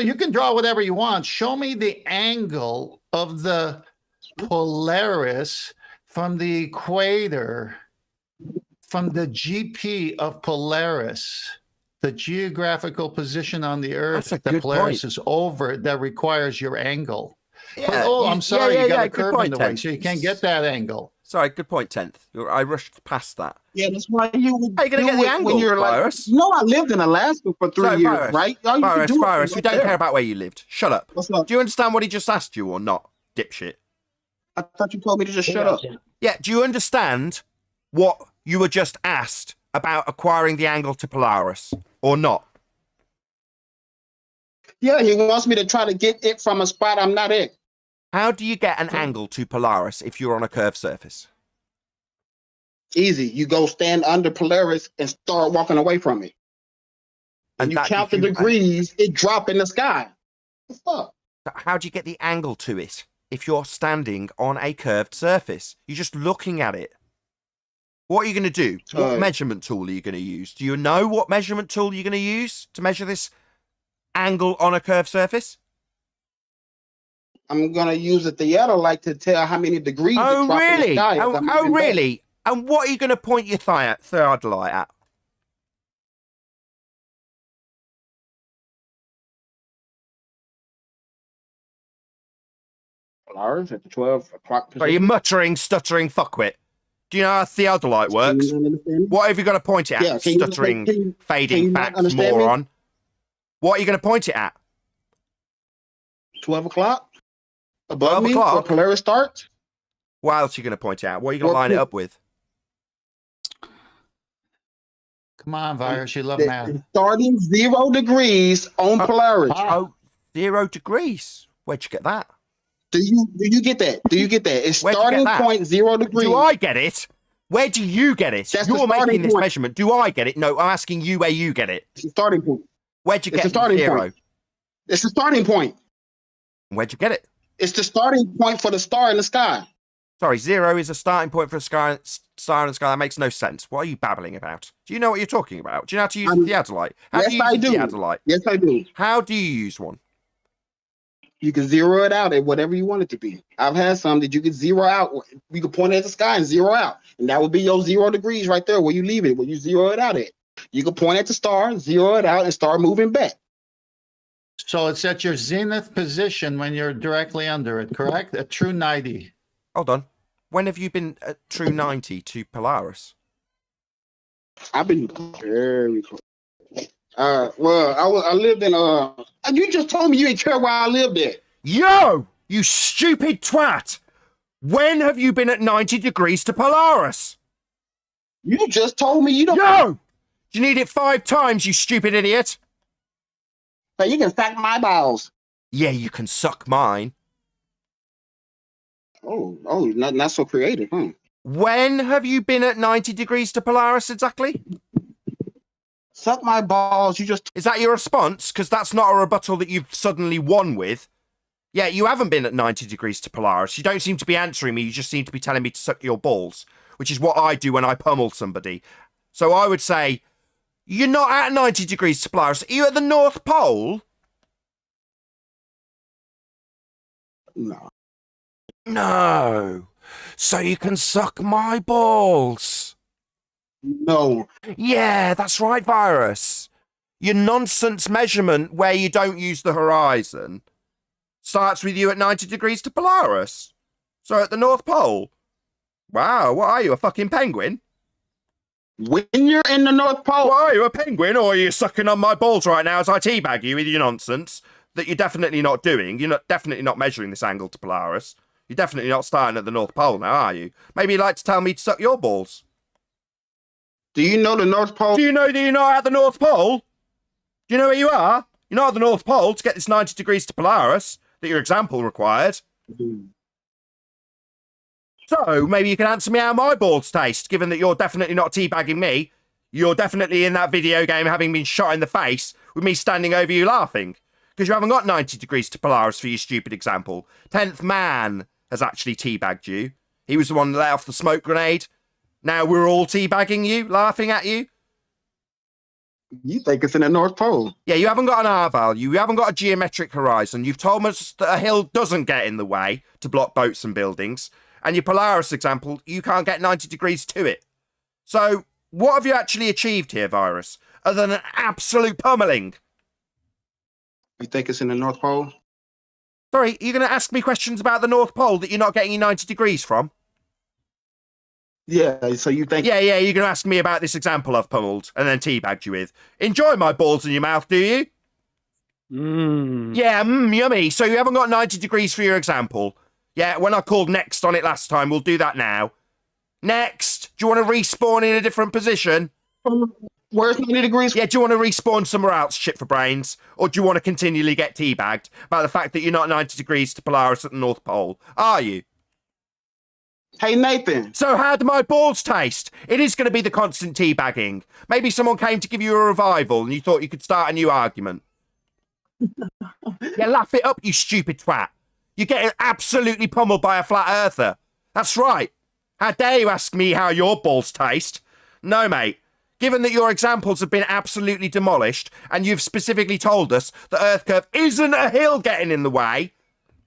You can draw whatever you want. Show me the angle of the Polaris from the equator, from the GP of Polaris, the geographical position on the Earth That's a that good Polaris point. is over that requires your angle. Yeah, I'm sorry, you got a good curve in point, the way, Tenth. so you can't get that angle. Sorry, good point, 10th. I rushed past that. Yeah, that's why you would How you gonna do get the it angle, when you're Virus? like, no, I lived in Alaska for 3 years, Virus, right? All you can Virus, do is Virus, go we don't there. care about where you lived. Shut up. What's up? Do you understand what he just asked you or not, dipshit? I thought you told me to just shut up. Yeah, do you understand what you were just asked about acquiring the angle to Polaris or not? Yeah, he wants me to try to get it from a spot I'm not at. How do you get an angle to Polaris if you're on a curved surface? Easy. You go stand under Polaris and start walking away from it. And And you that count the gives you- degrees, it drop in the sky. What's up? How do you get the angle to it if you're standing on a curved surface? You're just looking at it. What are you going to do? What measurement tool are you going to use? Do you know what measurement tool you're going to use to measure this angle on a curved surface? I'm gonna use a theodolite to tell how many degrees. Oh, it dropped in the really? sky as I'm Oh, moving back. really? And what are you going to point your theodolite at? Polaris at the 12 o'clock Are you position. muttering, stuttering fuckwit? Do you know how theodolite works? Can you understand me? What have you got to point it at? Yeah, can you- Stuttering, can you fading not facts, understand me? moron. What are you going to point it at? 12 o'clock above 12 me o'clock? where Polaris starts. What else are you going to point it at? What are you going to Well, line it up with? Come on, Virus, you love The- math. Starting 0 degrees on Polaris. Oh, 0 degrees. Where'd you get that? Do you get that? Do you get that? It's Where'd you get starting that? point 0 degrees. Do I get it? Where do you get it? That's the You're starting making this point. measurement. Do I get it? No, I'm asking you where you get it. It's the starting point. Where'd you It's get a starting 0? point. It's the starting point. Where'd you get it? It's the starting point for the star in the sky. Sorry, 0 is a starting point for a star in the sky. That makes no sense. What are you babbling about? Do you know what you're talking about? Do you know how to use the theodolite? How Yes, do you use I the do. theodolite? Yes, I do. How do you use one? You can zero it out at whatever you want it to be. I've had some that you could zero out. You could point it at the sky and zero out. And that would be your 0 degrees right there where you leave it, where you zero it out at. You could point at the star, zero it out, and start moving back. So it's at your zenith position when you're directly under it, correct? A true 90. Hold on. When have you been at true 90 to Polaris? I've been very close. Well, I lived in you just told me you didn't care where I lived at. Yo! You stupid twat! When have you been at 90 degrees to Polaris? You just told me you don't. Yo! Do you need it 5 times, you stupid idiot? So you can stack my balls. Yeah, you can suck mine. Oh, not so creative, huh? When have you been at 90 degrees to Polaris exactly? Suck my balls. You just. Is that your response? Because that's not a rebuttal that you've suddenly won with. Yeah, you haven't been at 90 degrees to Polaris. You don't seem to be answering me. You just seem to be telling me to suck your balls, which is what I do when I pummel somebody. So I would say, you're not at 90 degrees to Polaris. Are you at the North Pole? No. No. So you can suck my balls. No. Yeah, that's right, Virus. Your nonsense measurement where you don't use the horizon starts with you at 90 degrees to Polaris. So at the North Pole. Wow, what are you, a fucking penguin? When you're in the North Pole. What are you, a penguin, or are you sucking on my balls right now as I teabag you with your nonsense that you're definitely not doing? You're definitely not measuring this angle to Polaris. You're definitely not starting at the North Pole now, are you? Maybe you'd like to tell me to suck your balls. Do you know the North Pole? Do you know that you're not at the North Pole? Do you know where you are? You're not at the North Pole to get this 90 degrees to Polaris that your example required. So maybe you can answer me how my balls taste, given that you're definitely not teabagging me. You're definitely in that video game having been shot in the face with me standing over you laughing. Because you haven't got 90 degrees to Polaris for your stupid example. 10th man has actually teabagged you. He was the one that let off the smoke grenade. Now we're all teabagging you, laughing at you. You think it's in the North Pole? Yeah, you haven't got an R value. You haven't got a geometric horizon. You've told us that a hill doesn't get in the way to block boats and buildings. And your Polaris example, you can't get 90 degrees to it. So what have you actually achieved here, Virus, other than an absolute pummeling? You think it's in the North Pole? Sorry, you're going to ask me questions about the North Pole that you're not getting your 90 degrees from? Yeah, so you think... Yeah, you're going to ask me about this example I've pummeled and then teabagged you with. Enjoy my balls in your mouth, do you? Yeah, yummy. So you haven't got 90 degrees for your example. Yeah, when I called next on it last time, we'll do that now. Next! Do you want to respawn in a different position? Where's 90 degrees? Yeah, do you want to respawn somewhere else, shit for brains? Or do you want to continually get teabagged about the fact that you're not 90 degrees to Polaris at the North Pole? Are you? Hey, Nathan. So how do my balls taste? It is going to be the constant teabagging. Maybe someone came to give you a revival and you thought you could start a new argument. Yeah, laugh it up, you stupid twat. You're getting absolutely pummeled by a flat earther. That's right. How dare you ask me how your balls taste? No, mate. Given that your examples have been absolutely demolished and you've specifically told us that Earth curve isn't a hill getting in the way,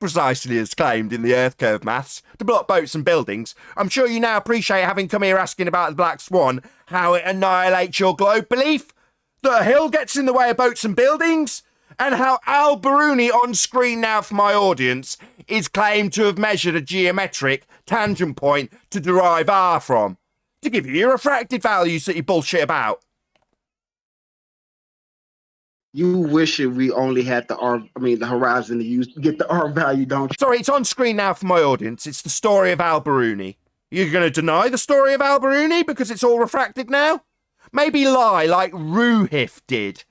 precisely as claimed in the Earth curve maths, to block boats and buildings, I'm sure you now appreciate having come here asking about the Black Swan, how it annihilates your globe belief, that a hill gets in the way of boats and buildings, and how Al-Biruni on screen now for my audience is claimed to have measured a geometric tangent point to derive R from, to give you your refracted values that you bullshit about. You wish we only had the horizon to use to get the R value, don't you? Sorry, it's on screen now for my audience. It's the story of Al-Biruni. You're going to deny the story of Al-Biruni because it's all refracted now? Maybe lie like Ruhif did.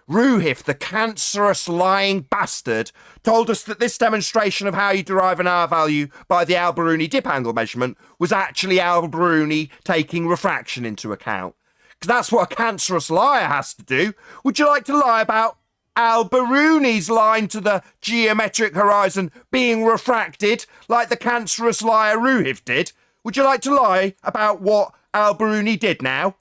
Ruhif, the cancerous lying bastard, told us that this demonstration of how you derive an R value by the Al-Biruni dip angle measurement was actually Al-Biruni taking refraction into account. Because that's what a cancerous liar has to do. Would you like to lie about Al-Biruni's line to the geometric horizon being refracted like the cancerous liar Ruhif did? Would you like to lie about what Al-Biruni did now?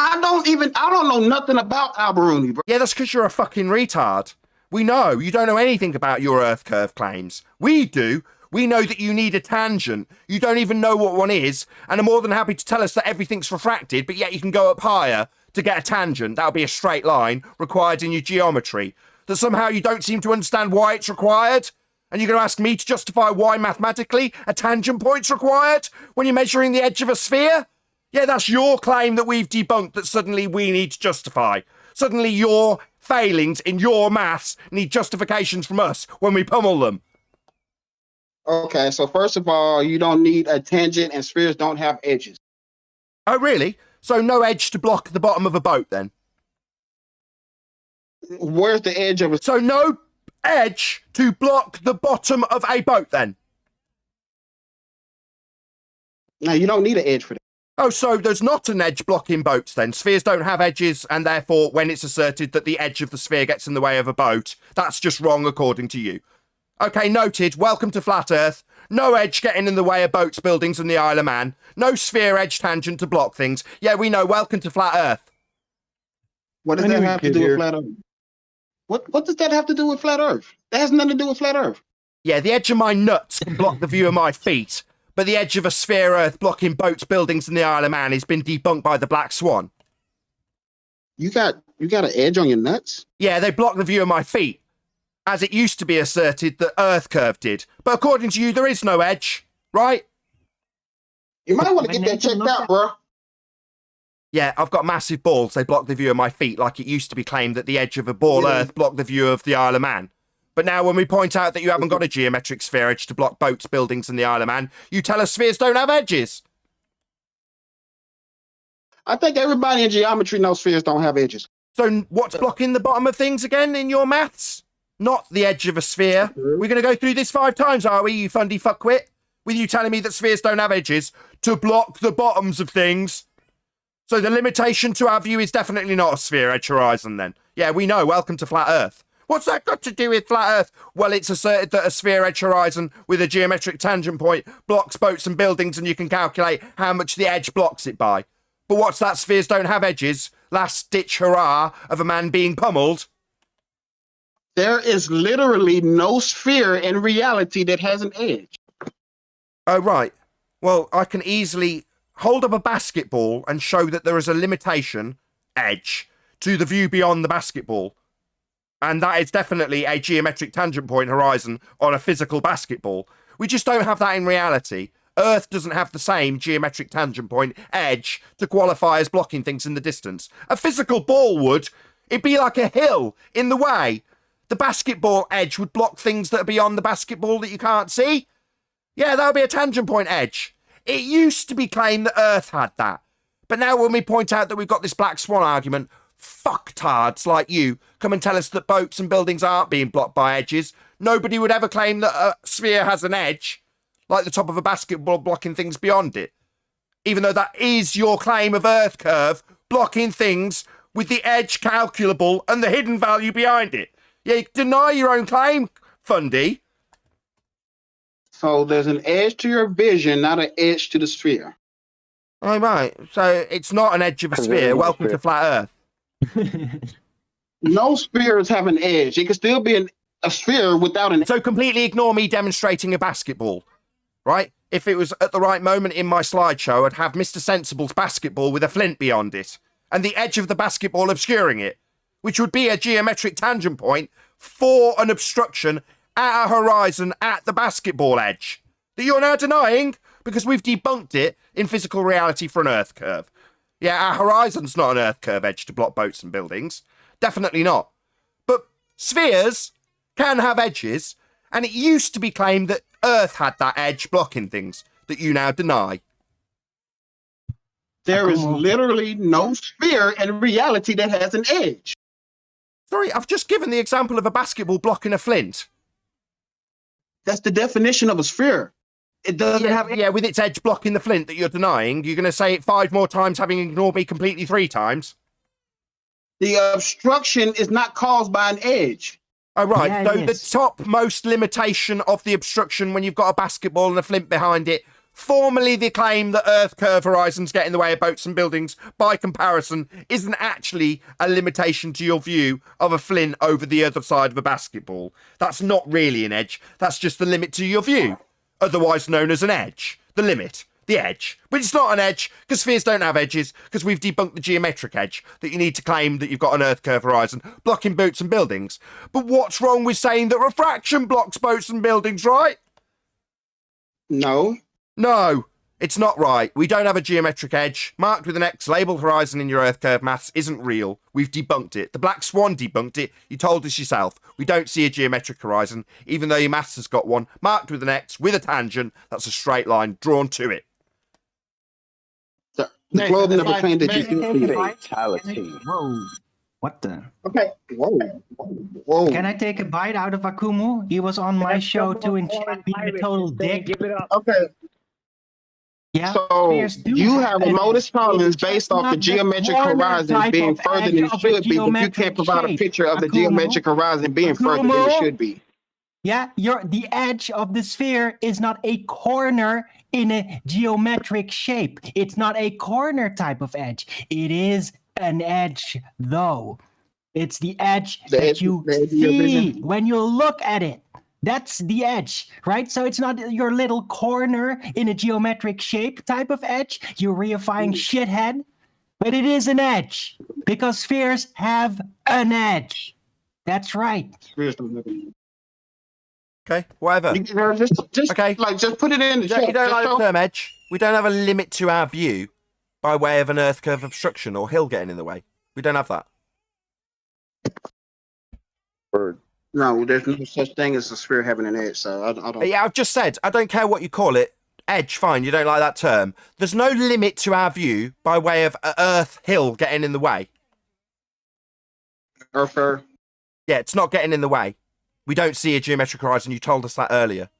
I don't know nothing about Al-Biruni, bro. Yeah, that's because you're a fucking retard. We know you don't know anything about your Earth curve claims. We do. We know that you need a tangent. You don't even know what one is, and are more than happy to tell us that everything's refracted, but yet you can go up higher to get a tangent. That'll be a straight line required in your geometry. that somehow you don't seem to understand why it's required? And you're going to ask me to justify why mathematically a tangent point's required when you're measuring the edge of a sphere? Yeah, that's your claim that we've debunked that suddenly we need to justify. Suddenly your failings in your maths need justifications from us when we pummel them. Okay, so first of all, you don't need a tangent and spheres don't have edges. Oh, really? So no edge to block the bottom of a boat then? Where's the edge of a... So no edge to block the bottom of a boat then? No, you don't need an edge for that. Oh, so there's not an edge blocking boats then? Spheres don't have edges, and therefore when it's asserted that the edge of the sphere gets in the way of a boat, that's just wrong according to you. Okay, noted. Welcome to Flat Earth. No edge getting in the way of boats, buildings, and the Isle of Man. No sphere edge tangent to block things. Yeah, we know. Welcome to Flat Earth. What does that have to do with Flat Earth? What does that have to do with Flat Earth? That has nothing to do with Flat Earth. Yeah, the edge of my nuts can block the view of my feet, but the edge of a sphere Earth blocking boats, buildings, and the Isle of Man has been debunked by the Black Swan. You got an edge on your nuts? Yeah, they block the view of my feet, as it used to be asserted that Earth curve did. But according to you, there is no edge, right? You might want to get that checked out, bro. Yeah, I've got massive balls. They block the view of my feet, like it used to be claimed that the edge of a ball Earth blocked the view of the Isle of Man. But now when we point out that you haven't got a geometric sphere edge to block boats, buildings, and the Isle of Man, you tell us spheres don't have edges. I think everybody in geometry knows spheres don't have edges. So what's blocking the bottom of things again in your maths? Not the edge of a sphere. We're going to go through this 5 times, are we, you fundy fuckwit? With you telling me that spheres don't have edges to block the bottoms of things. So the limitation to our view is definitely not a sphere edge horizon then. Yeah, we know. Welcome to Flat Earth. What's that got to do with Flat Earth? Well, it's asserted that a sphere edge horizon with a geometric tangent point blocks boats and buildings, and you can calculate how much the edge blocks it by. But what's that? Spheres don't have edges. Last ditch hurrah of a man being pummeled. There is literally no sphere in reality that has an edge. Oh, right. Well, I can easily hold up a basketball and show that there is a limitation, edge, to the view beyond the basketball. And that is definitely a geometric tangent point horizon on a physical basketball. We just don't have that in reality. Earth doesn't have the same geometric tangent point edge to qualify as blocking things in the distance. A physical ball would. It'd be like a hill in the way. The basketball edge would block things that are beyond the basketball that you can't see. Yeah, that would be a tangent point edge. It used to be claimed that Earth had that. But now when we point out that we've got this Black Swan argument, fucktards like you come and tell us that boats and buildings aren't being blocked by edges. Nobody would ever claim that a sphere has an edge, like the top of a basketball blocking things beyond it. Even though that is your claim of Earth curve, blocking things with the edge calculable and the hidden value behind it. Yeah, you deny your own claim, Fundy. So there's an edge to your vision, not an edge to the sphere. Oh, right. So it's not an edge of a sphere. Welcome to Flat Earth. No spheres have an edge. It could still be a sphere without an edge. So completely ignore me demonstrating a basketball, right? If it was at the right moment in my slideshow, I'd have Mr. Sensible's basketball with a flint beyond it and the edge of the basketball obscuring it, which would be a geometric tangent point for an obstruction at a horizon at the basketball edge that you're now denying because we've debunked it in physical reality for an Earth curve. Yeah, our horizon's not an Earth curve edge to block boats and buildings. Definitely not. But spheres can have edges, and it used to be claimed that Earth had that edge blocking things that you now deny. There is literally no sphere in reality that has an edge. Sorry, I've just given the example of a basketball blocking a flint. That's the definition of a sphere. It doesn't have... Yeah, with its edge blocking the flint that you're denying, you're going to say it 5 more times, having ignored me completely 3 times? The obstruction is not caused by an edge. Oh, right. Yeah, So yes. the topmost limitation of the obstruction when you've got a basketball and a flint behind it, formally the claim that Earth curve horizons get in the way of boats and buildings, by comparison, isn't actually a limitation to your view of a flint over the other side of a basketball. That's not really an edge. That's just the limit to your view, otherwise known as an edge. The limit. the edge. But it's not an edge, because spheres don't have edges, because we've debunked the geometric edge that you need to claim that you've got an Earth curve horizon blocking boats and buildings. But what's wrong with saying that refraction blocks boats and buildings, right? No. No, it's not right. We don't have a geometric edge. Marked with an X labelled horizon in your Earth curve maths isn't real. We've debunked it. The Black Swan debunked it. You told us yourself. We don't see a geometric horizon, even though your maths has got one, marked with an X with a tangent. That's a straight line drawn to it. The globe never claimed that you do. Fatality. Whoa. What the? Okay. Whoa. Whoa. Can I take a bite out of Akumu? He was on my show too and being a total dick. Give it up. Okay. Yeah. So spheres do you have a an modus edge. tolerance It's based just off the not the geometric corner horizon type being of further edge than it of a should be, but you geometric can't provide a shape, picture of the Akumu. geometric horizon being further than it Akumu. should be. Yeah, the edge of the sphere is not a corner in a geometric shape. It's not a corner type of edge. It is an edge, though. It's the edge The that edge- you the edge of your see vision. when you look at it. That's the edge, right? So it's not your little corner in a geometric shape type of edge, you reifying shithead, but it is an edge because spheres have an edge. That's right. Okay, whatever. Just Okay. just put it in the You chat. don't Just like the show- term edge? We don't have a limit to our view by way of an Earth curve obstruction or hill getting in the way. We don't have that. Bird. No, there's no such thing as a sphere having an edge. So I don't. Yeah, I've just said, I don't care what you call it. Edge, fine, you don't like that term. There's no limit to our view by way of a Earth hill getting in the way. Earther. Yeah, it's not getting in the way. We don't see a geometric horizon. You told us that earlier.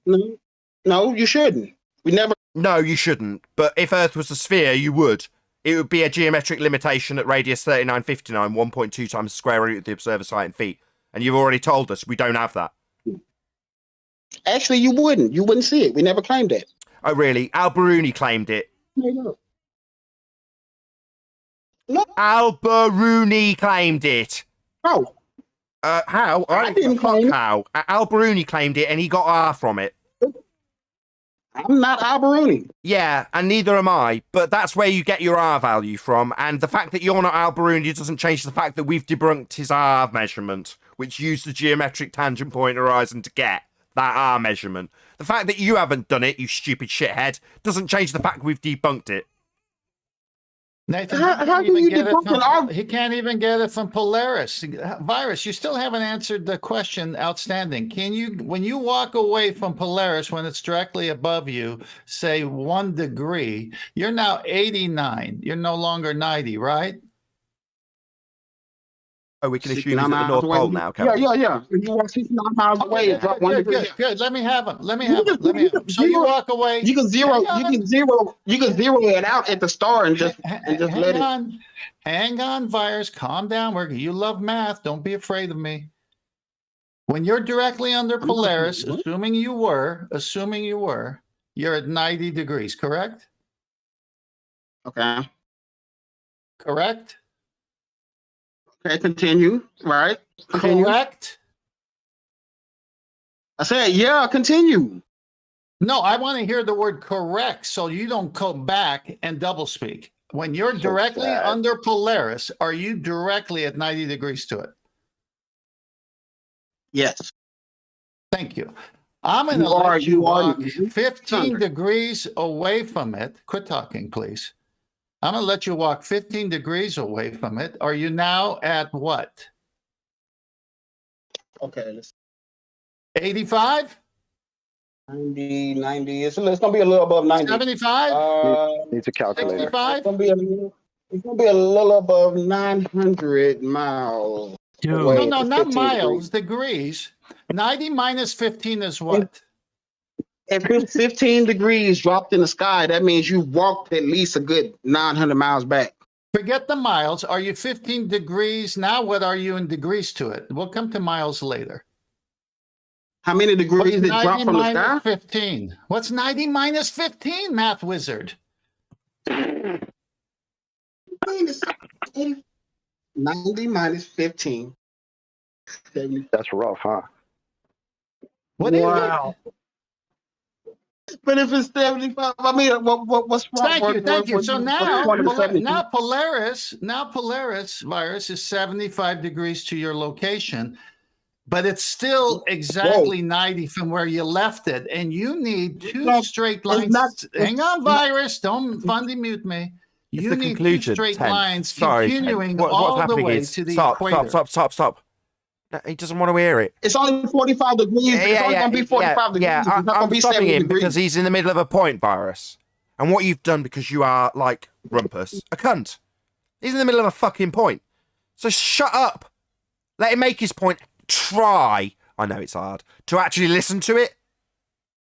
No, you shouldn't. We never. No, you shouldn't. But if Earth was a sphere, you would. It would be a geometric limitation at radius 3959, 1.2 times the square root of the observer's height in feet. And you've already told us we don't have that. Actually, you wouldn't. You wouldn't see it. We never claimed that. Oh, really? Al-Biruni claimed it. No. Al-Biruni claimed it. Oh, How? I didn't claim it. How. Al-Biruni claimed it and he got R from it. I'm not Al-Biruni. Yeah, and neither am I, but that's where you get your R value from, and the fact that you're not Al-Biruni doesn't change the fact that we've debunked his R measurement, which used the geometric tangent point horizon to get that R measurement. The fact that you haven't done it, you stupid shithead, doesn't change the fact we've debunked it. Nathan, How can you debunk an arg- he can't even get it from Polaris. Virus, you still haven't answered the question. Outstanding. Can you, when you walk away from Polaris, when it's directly above you, say 1 degree, you're now 89. You're no longer 90, right? Oh, we can assume 69 he's at the miles North away. Pole now, can we? Yeah. If you walk 69 miles away, Okay, and drop 1 degree. good. Let me have him. Let me You have can- him. Let me you have him. can So you zero- walk away. You can zero. Hang You on. can zero. You can zero it out at the star and just let it. Hang on, Virus. Calm down. You love math. Don't be afraid of me. When you're directly under not Polaris, afraid. assuming you were, you're at 90 degrees, correct? Okay. Correct? Okay. Continue. Right. Continue. Correct? I said, yeah. Continue. No, I want to hear the word correct so you don't come back and double speak. When you're directly sad. under Polaris, are you directly at 90 degrees to it? Yes. Thank you. I'm going to You are- let you you are- walk mhm. 15 Thunder. degrees away from it. Quit talking, please. I'm going to let you walk 15 degrees away from it. Are you now at what? Okay. Let's 85? 90. It's going to be a little above 90. 75? Needs a calculator. 65? It's gonna be a little above 900 miles. Dude. away. No, It's not 15 miles, degrees. 90 minus 15 is what? If it's 15 degrees dropped in the sky, that means you walked at least a good 900 miles back. Forget the miles. Are you 15 degrees now? What are you in degrees to it? We'll come to miles later. How many What's degrees did 90 drop from the sky? minus 15? What's 90 minus 15, math wizard? 90 minus 15. 70. That's rough, huh? What is Wow. But if it's 75, I mean, what's wrong? Thank you. So now, point of the 72? now Polaris virus is 75 degrees to your location, but it's still exactly 90 from where you left it. And you need two straight lines. Hang on, virus. Don't fundy mute me. It's You the need conclusion. two straight 10. lines Sorry, 10. continuing What's all the happening way is, to the stop. equator. Stop. No, he doesn't want to hear it. It's only 45 degrees. It's only going to be 45 degrees. Yeah, It's not going I'm to be stopping 70 him degrees. because he's in the middle of a point, virus. And what you've done, because you are like Rumpus, a cunt. He's in the middle of a fucking point. So shut up. Let him make his point. Try, I know it's hard, to actually listen to it.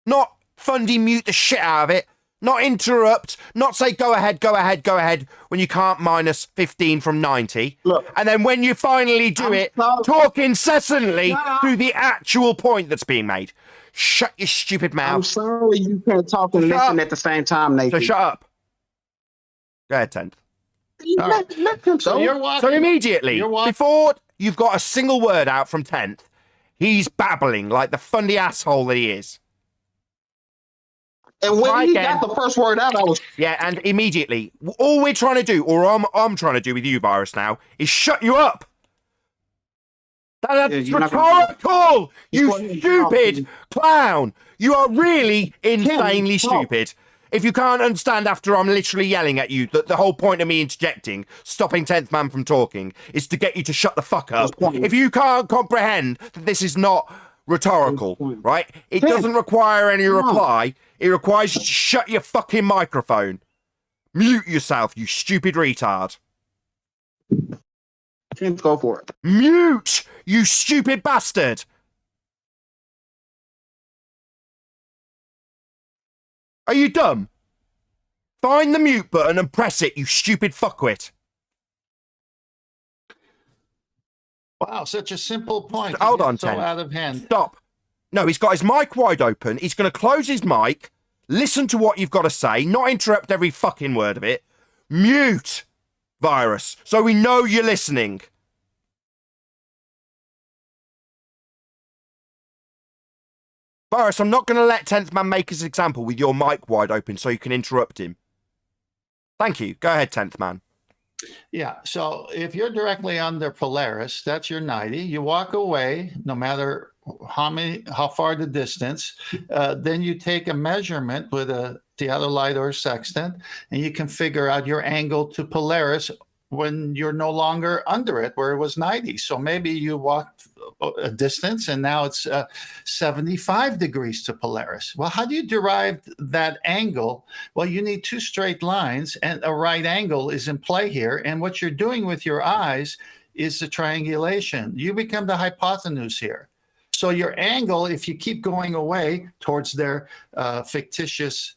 Not fundy mute the shit out of it. Not interrupt. Not say go ahead when you can't minus 15 from 90. Look, and then when you finally do it, talk incessantly through the actual point that's being made. Shut your stupid mouth. I'm sorry you can't talk and listen at the same time, Nathan. So shut up. Go ahead, 10th. Let him So go. you're walking. So immediately, before you've got a single word out from 10th, he's babbling like the funny asshole that he is. And when Try he again. got the first word out, I was Yeah, and immediately, all we're trying to do, or I'm trying to do with you, Virus, now, is shut you up. That's you're not gonna rhetorical, you Go ahead, stupid clown. You are really insanely talk. stupid. If you can't understand after I'm literally yelling at you that the whole point of me interjecting, stopping 10th man from talking, is to get you to shut the fuck up. If you can't comprehend that this is not rhetorical, right? It doesn't require any reply. It requires you to shut your fucking microphone. Mute yourself, you stupid retard. Let's go for it. Mute, you stupid bastard. Are you dumb? Find the mute button and press it, you stupid fuckwit. Wow, such a simple point. Hold on, so 10. out of hand. Stop. No, he's got his mic wide open. He's going to close his mic, listen to what you've got to say, not interrupt every fucking word of it. Mute, Virus, so we know you're listening. Virus, I'm not going to let 10th man make his example with your mic wide open so you can interrupt him. Thank you. Go ahead, 10th man. Yeah, so if you're directly under Polaris, that's your 90. You walk away, no matter how far the distance. Then you take a measurement with a theodolite or a sextant, and you can figure out your angle to Polaris when you're no longer under it, where it was 90. So maybe you walked a distance, and now it's 75 degrees to Polaris. Well, how do you derive that angle? Well, you need two straight lines, and a right angle is in play here. And what you're doing with your eyes is the triangulation. You become the hypotenuse here. So your angle, if you keep going away towards their fictitious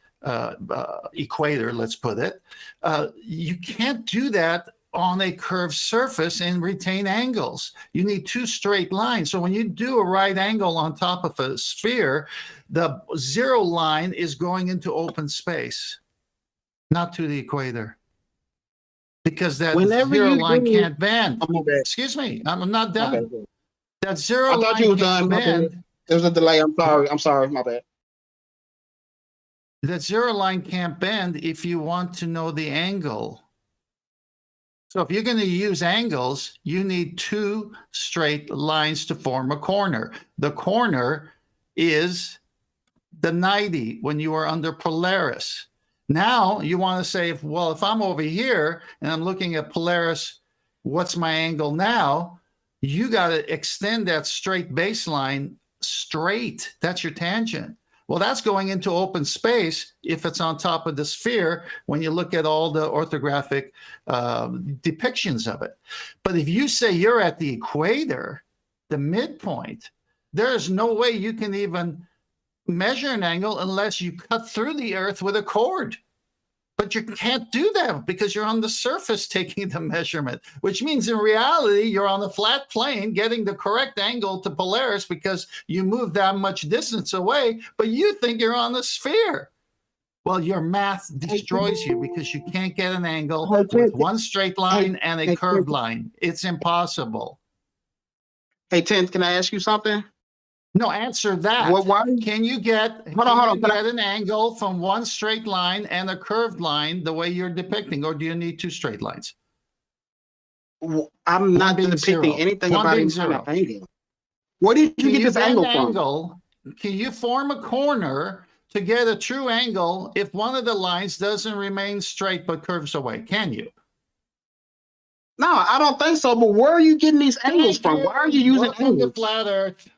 equator, let's put it, you can't do that on a curved surface and retain angles. You need two straight lines. So when you do a right angle on top of a sphere, the zero line is going into open space, not to the equator. Because that zero line can't bend. Excuse me, I'm not done. Okay. That zero I line thought you was can't done. My bend. bad. There's a delay. I'm sorry. My bad. That zero line can't bend if you want to know the angle. So if you're going to use angles, you need two straight lines to form a corner. The corner is the 90 when you are under Polaris. Now you want to say, well, if I'm over here and I'm looking at Polaris, what's my angle now? You got to extend that straight baseline straight. That's your tangent. Well, that's going into open space if it's on top of the sphere when you look at all the orthographic depictions of it. But if you say you're at the equator, the midpoint, there is no way you can even measure an angle unless you cut through the earth with a cord. But you can't do that because you're on the surface taking the measurement, which means in reality, you're on a flat plane getting the correct angle to Polaris because you moved that much distance away, but you think you're on the sphere. Well, your math destroys you because you can't get an angle with one straight line and a curved line. It's impossible. Hey, 10th, can I ask you something? No, answer that. Why? Can you get, Hold on, hold on. get an angle from one straight line and a curved line the way you're depicting, or do you need two straight lines? I'm not being depicting zero. anything One about being any zero. angle. Where did you Can get you this bend angle from? angle? Can you form a corner to get a true angle if one of the lines doesn't remain straight but curves away? Can you? No, I don't think so. But where are you getting these angles Thank from? Why are you using Welcome to angles? Flat Earth.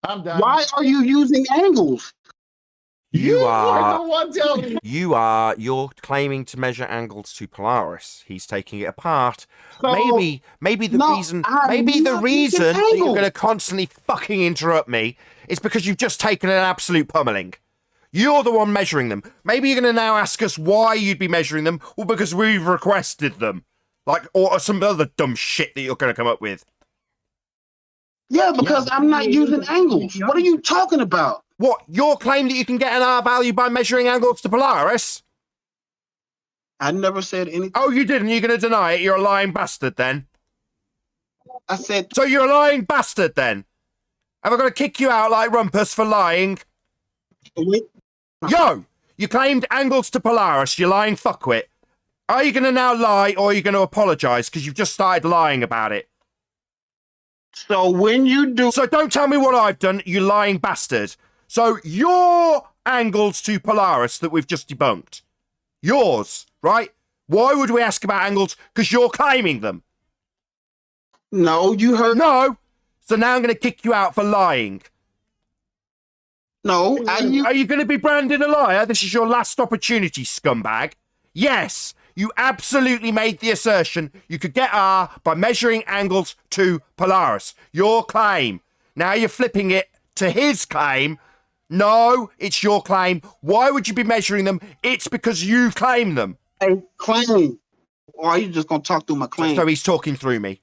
I'm done. Why are you using angles? You are the one telling me. you're claiming to measure angles to Polaris. He's taking it apart. So, maybe the no, reason I'm maybe the not reason using that you're angles. going to constantly fucking interrupt me is because you've just taken an absolute pummeling. You're the one measuring them. Maybe you're going to now ask us why you'd be measuring them. Well, because we've requested them. Like, or some other dumb shit that you're going to come up with. Yeah, because I'm not using angles. What are you talking about? What, your claim that you can get an R value by measuring angles to Polaris? I never said anything. Oh, you didn't? You're going to deny it? You're a lying bastard then? I said, So you're a lying bastard then? Have I got to kick you out like Rumpus for lying? wait, Yo, you claimed angles to Polaris, you lying fuckwit. Are you going to now lie or are you going to apologise because you've just started lying about it? so when you do, So don't tell me what I've done, you lying bastard. So your angles to Polaris that we've just debunked. Yours, right? Why would we ask about angles? Because you're claiming them. no, you heard, No. So now I'm going to kick you out for lying. no, Are you going to be branded a liar? This is your last opportunity, scumbag. Yes, you absolutely made the assertion you could get R by measuring angles to Polaris. Your claim. Now you're flipping it to his claim. No, it's your claim. Why would you be measuring them? It's because you claim them. a claim. Or are you just going to talk through my claim? So he's talking through me.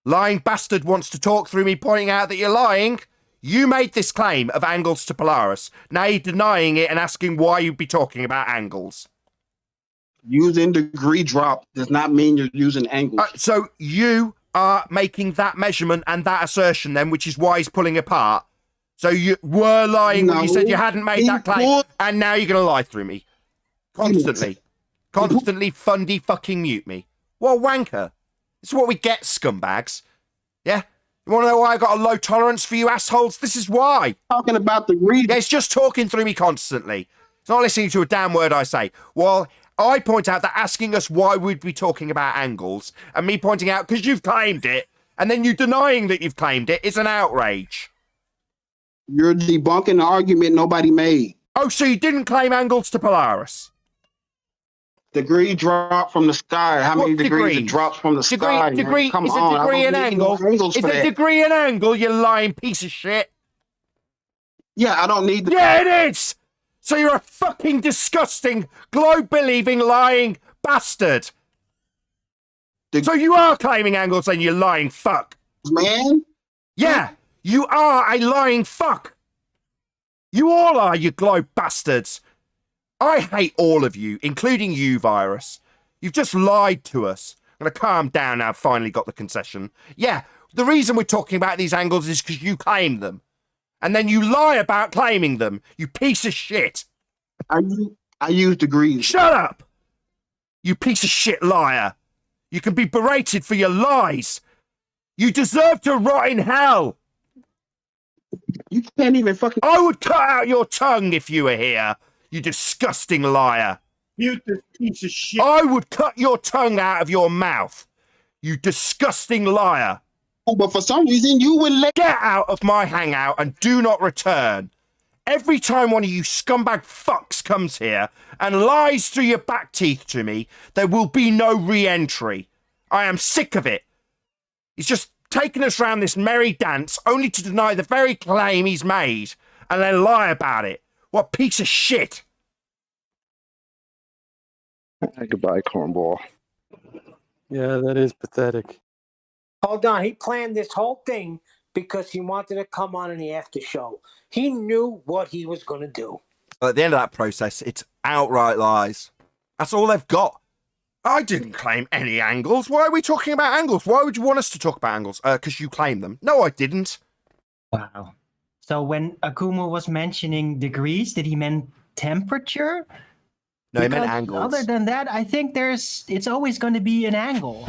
Lying bastard wants to talk through me, pointing out that you're lying. You made this claim of angles to Polaris. Now you're denying it and asking why you'd be talking about angles. Using degree drop does not mean you're using angles. So you are making that measurement and that assertion then, which is why he's pulling apart. So you were lying when you said you hadn't made that claim, and now you're going to lie through me. Constantly. Constantly fundy fucking mute me. What a wanker. This is what we get, scumbags. Yeah? You want to know why I got a low tolerance for you assholes? This is why. Talking about degree. Yeah, it's just talking through me constantly. It's not listening to a damn word I say. Well, I point out that asking us why we'd be talking about angles, and me pointing out because you've claimed it, and then you denying that you've claimed it is an outrage. You're debunking the argument nobody made. Oh, so you didn't claim angles to Polaris? Degree drop from the sky. How many What degrees degrees? it drops from the sky? Degree, Come is on, a degree I an don't need no angle? angles Is for a that. degree an angle, you lying piece of shit? Yeah, I don't need the Yeah, it is! So you're a fucking disgusting, globe-believing, lying bastard. So you are claiming angles and you lying fuck. man. Yeah, you are a lying fuck. You all are, you globe bastards. I hate all of you, including you, Virus. You've just lied to us. I'm going to calm down now I've finally got the concession. Yeah, the reason we're talking about these angles is because you claim them. And then you lie about claiming them, you piece of shit. I use degrees. Shut up! You piece of shit liar. You can be berated for your lies. You deserve to rot in hell. You can't even fucking. I would cut out your tongue if you were here, you disgusting liar. Mute this piece of shit. I would cut your tongue out of your mouth, you disgusting liar. But for some reason, you would let. Get out of my hangout and do not return. Every time one of you scumbag fucks comes here and lies through your back teeth to me, there will be no re-entry. I am sick of it. He's just taken us round this merry dance only to deny the very claim he's made and then lie about it. What piece of shit. Goodbye, cornball. Yeah, that is pathetic. Hold on. He planned this whole thing because he wanted to come on in the after show. He knew what he was going to do. At the end of that process, it's outright lies. That's all they've got. I didn't claim any angles. Why are we talking about angles? Why would you want us to talk about angles? Because you claim them. No, I didn't. Wow. So when Akumu was mentioning degrees, did he mean temperature? No, he meant Because angles. Other than that, I think it's always going to be an angle.